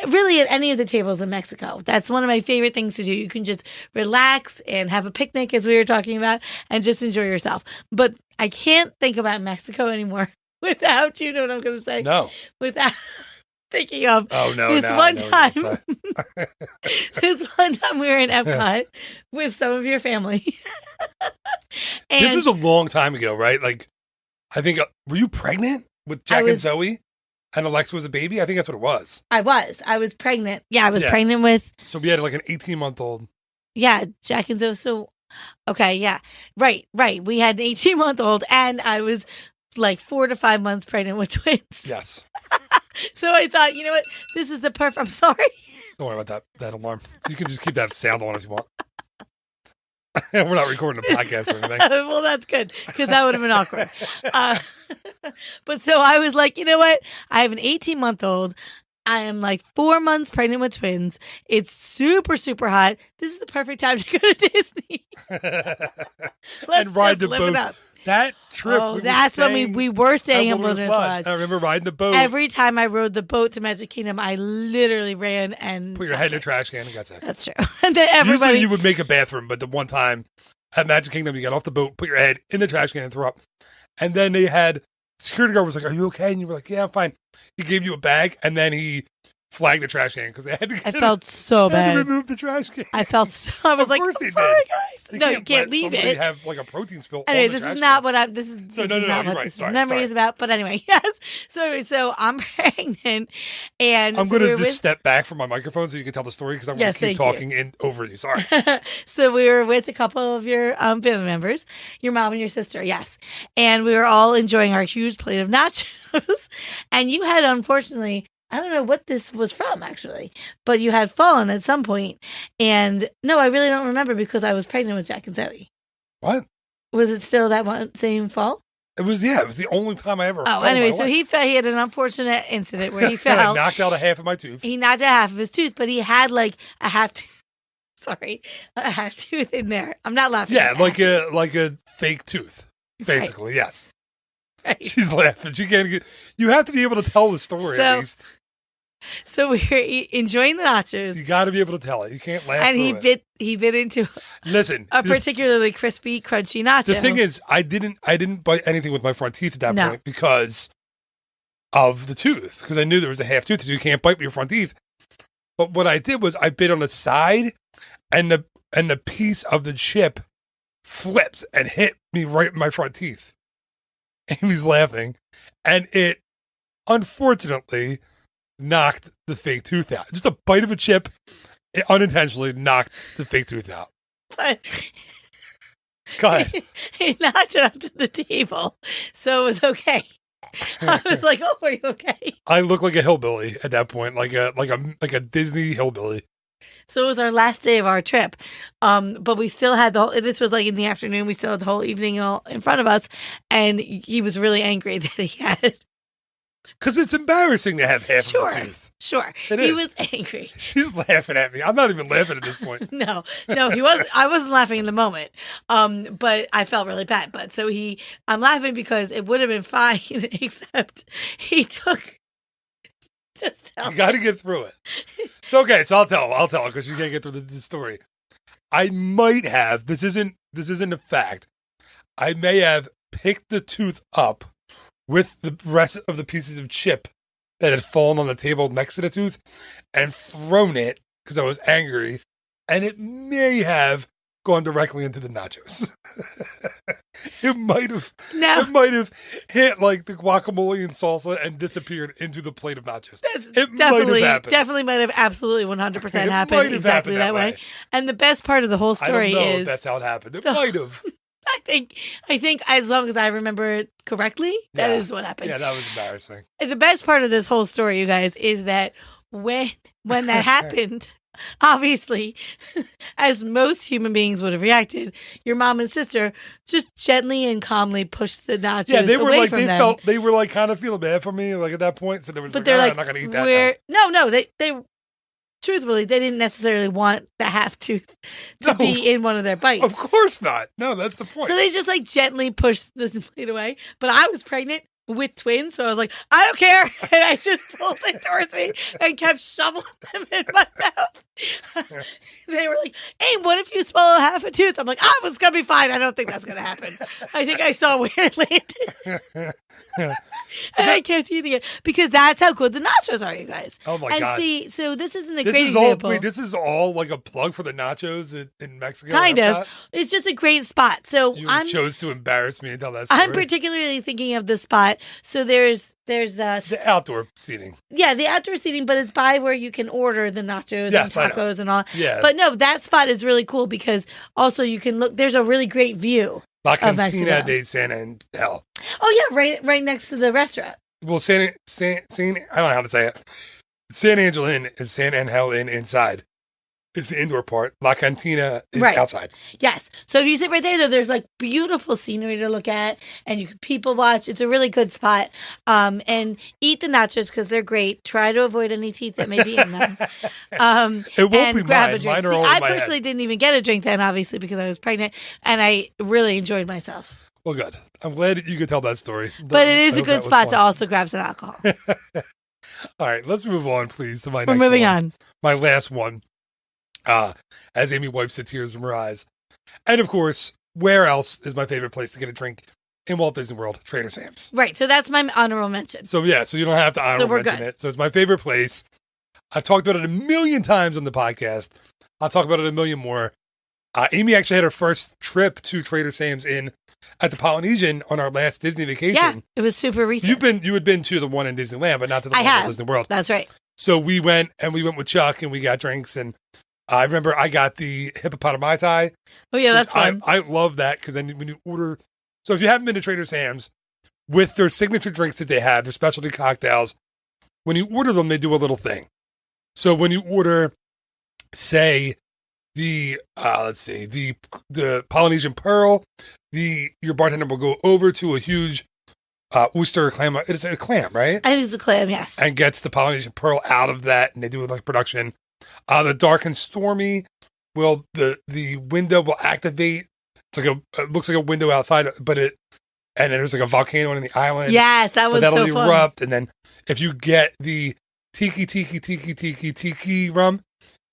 really at any of the tables in Mexico. That's one of my favorite things to do. You can just relax and have a picnic, as we were talking about, and just enjoy yourself. But I can't think about Mexico anymore without, you know what I'm going to say? No. Without thinking of this one time. This one time we were in Epcot with some of your family. And This was a long time ago, right? Like, I think, were you pregnant with Jack and Zoe? And Alexa was a baby? I think that's what it was. I was pregnant. Yeah, I was pregnant with. So we had like an 18-month-old. Yeah, Jack and Zoe. So, okay, yeah. Right. We had an 18-month-old, and I was like 4 to 5 months pregnant with twins. Yes. So I thought, you know what? This is the perfect. I'm sorry. Don't worry about that alarm. You can just keep that sound on if you want. We're not recording a podcast or anything. Well, that's good because that would have been awkward. But so I was like, you know what? I have an 18-month-old. I am like 4 months pregnant with twins. It's super, super hot. This is the perfect time to go to Disney. And ride the boat. That trip. Oh, that's when we were staying in Wilderness Lodge. I remember riding the boat. Every time I rode the boat to Magic Kingdom, I literally ran and put your head in the trash can and got sick. That's true. And then everybody. Usually you would make a bathroom, but the one time at Magic Kingdom, you got off the boat, put your head in the trash can and throw up. And then they had, security guard was like, "Are you okay?" And you were like, "Yeah, I'm fine." He gave you a bag, and then he flagged the trash can because they had to. I felt so bad. To remove the trash can. I felt so. I was like, "I'm sorry, guys." No, you can't leave it. Have like a protein spill. Anyway, on the this is trash not can. what I'm. This is so this no, is not you're what right. this Sorry, memory is about. But anyway, yes. So I'm pregnant, and I'm so going to just step back from my microphone so you can tell the story because I'm going to keep talking over you. Sorry. So we were with a couple of your family members, your mom and your sister, yes, and we were all enjoying our huge plate of nachos, and you had, unfortunately, I don't know what this was from, actually, but you had fallen at some point. And no, I really don't remember because I was pregnant with Jack and Zoe. What? Was it still that one same fall? It was, yeah. It was the only time I ever fell. Anyway, so he fell. He had an unfortunate incident where he fell. Knocked out a half of my tooth. He knocked out half of his tooth, but he had like a half tooth in there. I'm not laughing. Yeah, like a fake tooth, basically. Right. Yes. Right. She's laughing. She can't get. You have to be able to tell the story at least. So we were enjoying the nachos. You got to be able to tell it. You can't laugh. And he bit into. Listen, a particularly crispy, crunchy nacho. The thing is, I didn't bite anything with my front teeth at that point because of the tooth. Because I knew there was a half tooth, so you can't bite with your front teeth. But what I did was I bit on the side, and the piece of the chip flipped and hit me right in my front teeth. Amy's laughing, and it unfortunately knocked the fake tooth out. Just a bite of a chip, it unintentionally knocked the fake tooth out. But go ahead. He knocked it onto the table, so it was okay. I was like, "Oh, are you okay?" I look like a hillbilly at that point, like a Disney hillbilly. So it was our last day of our trip, but we still had this was like in the afternoon. We still had the whole evening all in front of us, and he was really angry that he had. Because it's embarrassing to have half of a tooth. Sure, he was angry. She's laughing at me. I'm not even laughing at this point. No, he wasn't. I wasn't laughing in the moment, but I felt really bad. But I'm laughing because it would have been fine, except he took. You got to get through it. So okay, so I'll tell because you can't get through the story. I might have. This isn't a fact. I may have picked the tooth up with the rest of the pieces of chip that had fallen on the table next to the tooth and thrown it because I was angry, and it may have gone directly into the nachos. It might have No. it might have hit like the guacamole and salsa and disappeared into the plate of nachos. It Definitely, might have happened. definitely might have absolutely 100% It happened might have exactly happened that that way. way. And the best part of the whole I story don't know is if that's how it happened. It might have. I think as long as I remember it correctly, that is what happened. Yeah, that was embarrassing. The best part of this whole story, you guys, is that when that happened, obviously, as most human beings would have reacted, your mom and sister just gently and calmly pushed the nachos Yeah, they were away like from them. felt they were like kind of feeling bad for me like at that point. So they were But like, they're like, I'm not gonna eat that. no, they truthfully, they didn't necessarily want the half tooth to be in one of their bites. Of course not. No, that's the point. So they just like gently pushed the plate away. But I was pregnant with twins, so I was like, I don't care. And I just pulled it towards me and kept shoveling them in my mouth. They were like, hey, what if you swallow half a tooth? I'm like, it's going to be fine. I don't think that's going to happen. I think I saw where it landed. And I kept eating it because that's how good the nachos are, you guys. Oh my and God. See, so this isn't a This great is example. all. Wait, this is all like a plug for the nachos in Mexico. Kind That's of. not- It's just a great spot. So You I'm chose to embarrass me and tell that story. I'm particularly thinking of the spot. So there's the outdoor seating. the outdoor seating, but it's by where you can order the nachos Yes, I and know. tacos and all. Yeah. But no, that spot is really cool because also you can look. There's a really great view. La of Cantina Mexico. de San Angel. Oh yeah, right next to the restaurant. Well, I don't know how to say it. San Angel Inn is San Angel Inn inside. It's the indoor part. La Cantina is Right. outside. Yes. So if you sit right there, there's like beautiful scenery to look at, and you can people watch. It's a really good spot. And eat the nachos because they're great. Try to avoid any teeth that may be in them. It won't and be grab mine. a drink. Mine are See, all in I my head. personally didn't even get a drink then, obviously, because I was pregnant, and I really enjoyed myself. Well, good. I'm glad that you could tell that story. But it is I a hope good that was spot to fun. also grab some alcohol. All right, let's move on, please, to my We're next moving one. on. My last one. As Amy wipes the tears from her eyes. And, of course, where else is my favorite place to get a drink in Walt Disney World? Trader Sam's. Right. So that's my honorable mention. So, yeah, so you don't have to honorable we're mention good. it. So it's my favorite place. I've talked about it a million times on the podcast. I'll talk about it a million more. Amy actually had her first trip to Trader Sam's at the Polynesian on our last Disney vacation. Yeah, it was super recent. You had been to the one in Disneyland, but not to the I one in have. Disney World. That's right. So we went with Chuck and we got drinks, and I remember I got the hippopotami Thai. Oh yeah, that's fun. I love that because then when you order, so if you haven't been to Trader Sam's, with their signature drinks that they have, their specialty cocktails, when you order them, they do a little thing. So when you order, say, the Polynesian Pearl, your bartender will go over to a huge oyster or clam. It's a clam, right? I think it's a clam, yes. And gets the Polynesian Pearl out of that, and they do it like production. The Dark and Stormy the window will activate. It's like it looks like a window outside, and then there's like a volcano on the island. Yes, that was that'll so fun. erupt, and then if you get the tiki rum,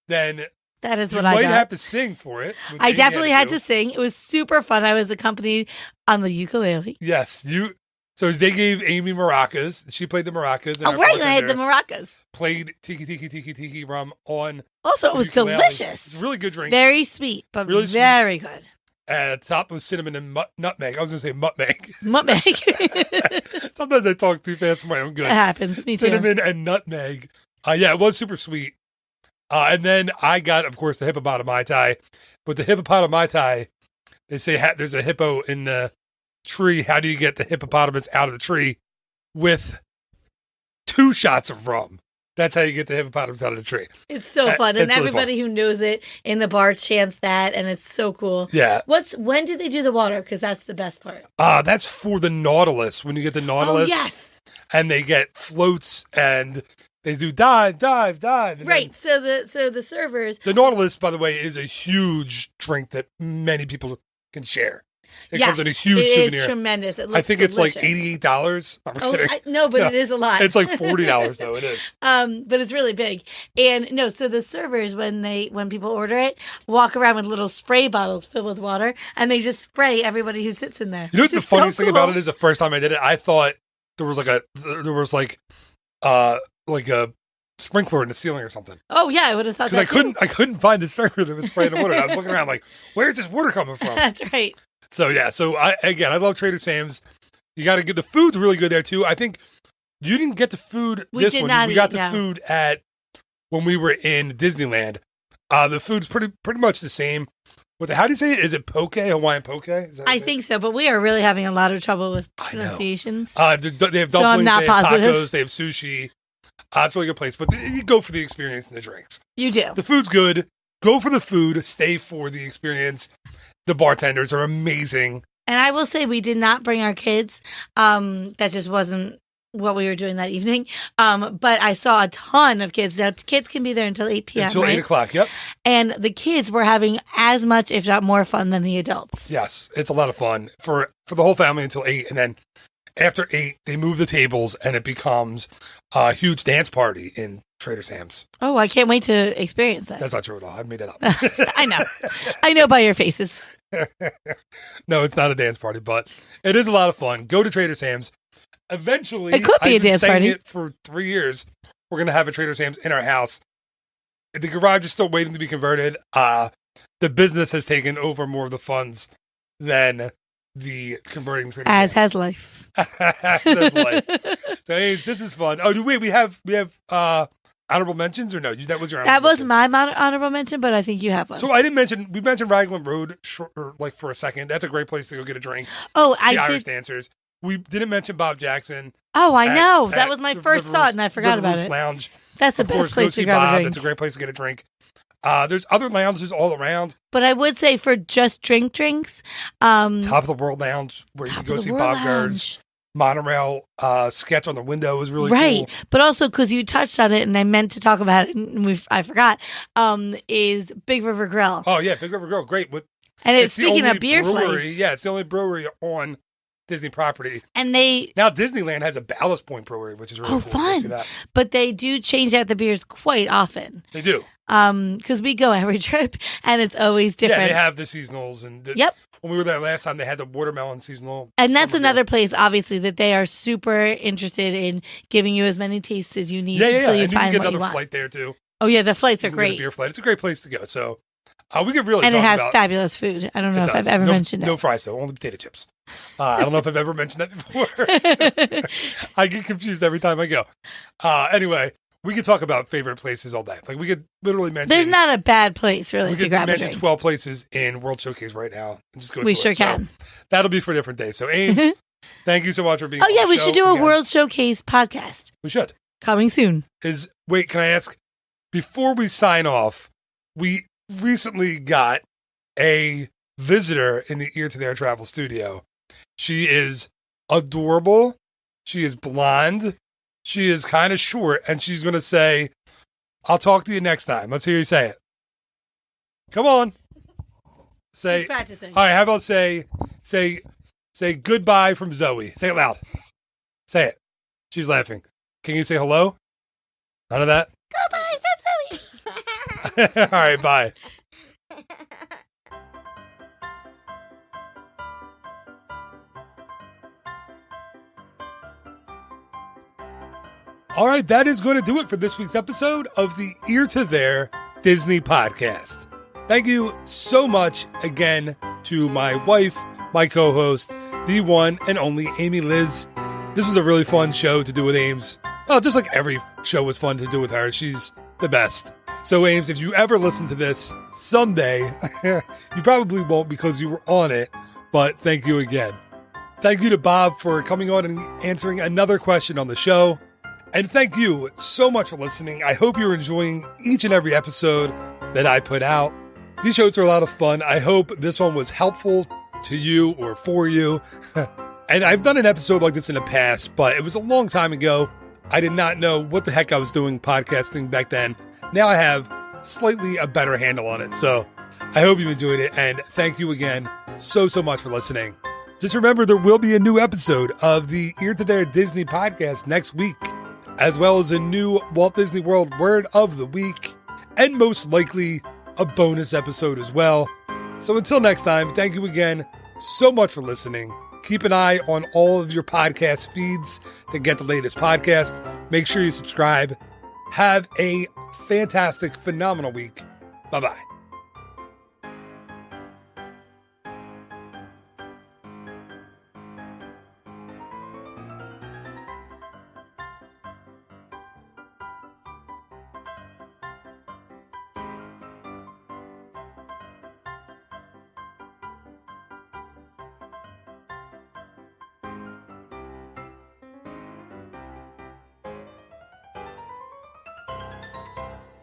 then That is you what I might got. have to sing for it. which I Amy definitely had do. to sing. It was super fun. I was accompanied on the ukulele. Yes, you. So they gave Amy maracas. She played the maracas. And Oh, our right, and I had the bartender maracas. played tiki rum on. Also, it the was ukulele. delicious. It's a really good drink. Very sweet, but Really sweet. very good. At the top was cinnamon and nutmeg. I was going to say nutmeg. Nutmeg. Sometimes I talk too fast for my own good. It happens. Me too. Cinnamon and nutmeg. Yeah, it was super sweet. And then I got, of course, the hippopotami Thai. But the hippopotami Thai, they say there's a hippo in the tree. How do you get the hippopotamus out of the tree? With 2 shots of rum. That's how you get the hippopotamus out of the tree. It's so fun, and It's really everybody who knows it in the bar chants that, and it's so cool. Yeah. When did they do the water? Because that's the best part. That's for the Nautilus. When you get the Nautilus. Oh yes. And they get floats and they do dive. And Right. So the servers. The Nautilus, by the way, is a huge drink that many people can share. It comes in a huge it souvenir. is tremendous. It looks I think it's like delicious. $88. I'm kidding. No, but No, it is a lot. It's like $40 though. It is. But it's really big. And no, so the servers when people order it, walk around with little spray bottles filled with water, and they just spray everybody who sits in there. You know what Which the is so funniest thing about cool. it is? The first time I did it, I thought there was like a sprinkler in the ceiling or something. Oh yeah, I would have thought Because that I couldn't find the server that was spraying the water. I was looking around like, where's this water coming from? That's right. So yeah, I love Trader Sam's. You got to get the food's really good there too. I think you didn't get the food. We did not We got eat, the no. food at when we were in Disneyland. The food's pretty much the same. How do you say it? Is it poke? Hawaiian poke? I think so, but we are really having a lot of trouble with pronunciations. They have dumplings, I'm not they have positive. tacos, they have sushi. It's a really good place, but you go for the experience and the drinks. You do. The food's good. Go for the food. Stay for the experience. The bartenders are amazing. And I will say we did not bring our kids. That just wasn't what we were doing that evening. But I saw a ton of kids. Now, kids can be there until 8 p.m., Until right? 8 o'clock, yep. And the kids were having as much, if not more fun than the adults. Yes, it's a lot of fun for the whole family until 8. And then after 8, they move the tables and it becomes a huge dance party in Trader Sam's. Oh, I can't wait to experience that. That's not true at all. I made it up. I know. I know by your faces. No, it's not a dance party, but it is a lot of fun. Go to Trader Sam's. Eventually, It could be I've a been dance saying party. it for 3 years. We're going to have a Trader Sam's in our house. The garage is still waiting to be converted. The business has taken over more of the funds than the converting Trader As Sam's. has life. As has life. So, anyways, this is fun. Oh, wait, we have honorable mentions or no? That was your That honorable was mention. my honorable mention, but I think you have one. So we mentioned Raglan Road for a second. That's a great place to go get a drink. Oh, See I Irish did. dancers. We didn't mention Bob Jackson. Oh, I know. That at was my the first River thought, Roost- and I forgot River about Roost it. Lounge. That's the Of course, best go place see to grab Bob. a drink. That's a great place to get a drink. There's other lounges all around. But I would say for just drinks, Top of the World Lounge, where you can go see Bob Gers. Monorail sketch on the window is really right. cool. But also because you touched on it, and I meant to talk about it, and I forgot. Is Big River Grill, Oh yeah, Big River Grill, great. and it's the speaking only of beer brewery. flights, Yeah, it's the only brewery on Disney property. and they Now Disneyland has a Ballast Point brewery, which is really cool. Go fun. see that. but they do change out the beers quite often. They do. Because we go every trip, and it's always different. Yeah, they have the seasonals and Yep. When we were there last time, they had the watermelon seasonal. And that's summer beer. another place, obviously, that they are super interested in giving you as many tastes as you need Yeah. until you And you can find get what you another want. flight there too. Oh yeah, the flights are You can get a great, beer flight. It's a great place to go. So we could really and talk it has about fabulous food. I don't know It if does. I've ever no, mentioned No it. fries though, only potato chips. I don't know if I've ever mentioned that before. I get confused every time I go. Anyway, we could talk about favorite places all day. Like we could literally mention. There's not a bad place really We to could grab a mention drink. 12 places in World Showcase right now and just go. We through sure it. So can. that'll be for a different day. So Ames, thank you so much for being. Oh on yeah, the we show should do a again. World Showcase podcast We should. coming soon. Wait, can I ask? Before we sign off, we recently got a visitor in the Ear to Their Travel studio. She is adorable. She is blonde. She is kind of short, and she's going to say, "I'll talk to you next time." Let's hear you say it. Come on. Say. She's practicing. All right. How about say goodbye from Zoe. Say it loud. Say it. She's laughing. Can you say hello? None of that. Goodbye from Zoe. All right. Bye. All right, that is going to do it for this week's episode of the Ear to Their Disney podcast. Thank you so much again to my wife, my co-host, the one and only Amy Liz. This was a really fun show to do with Ames. Oh, just like every show was fun to do with her. She's the best. So Ames, if you ever listen to this someday, you probably won't because you were on it, but thank you again. Thank you to Bob for coming on and answering another question on the show. And thank you so much for listening. I hope you're enjoying each and every episode that I put out. These shows are a lot of fun. I hope this one was helpful to you or for you. And I've done an episode like this in the past, but it was a long time ago. I did not know what the heck I was doing podcasting back then. Now I have slightly a better handle on it. So I hope you enjoyed it. And thank you again so much for listening. Just remember, there will be a new episode of the Ear to Their Disney podcast next week, as well as a new Walt Disney World Word of the Week, and most likely a bonus episode as well. So until next time, thank you again so much for listening. Keep an eye on all of your podcast feeds to get the latest podcast. Make sure you subscribe. Have a fantastic, phenomenal week. Bye-bye.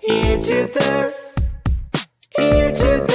Ear to there, ear to there.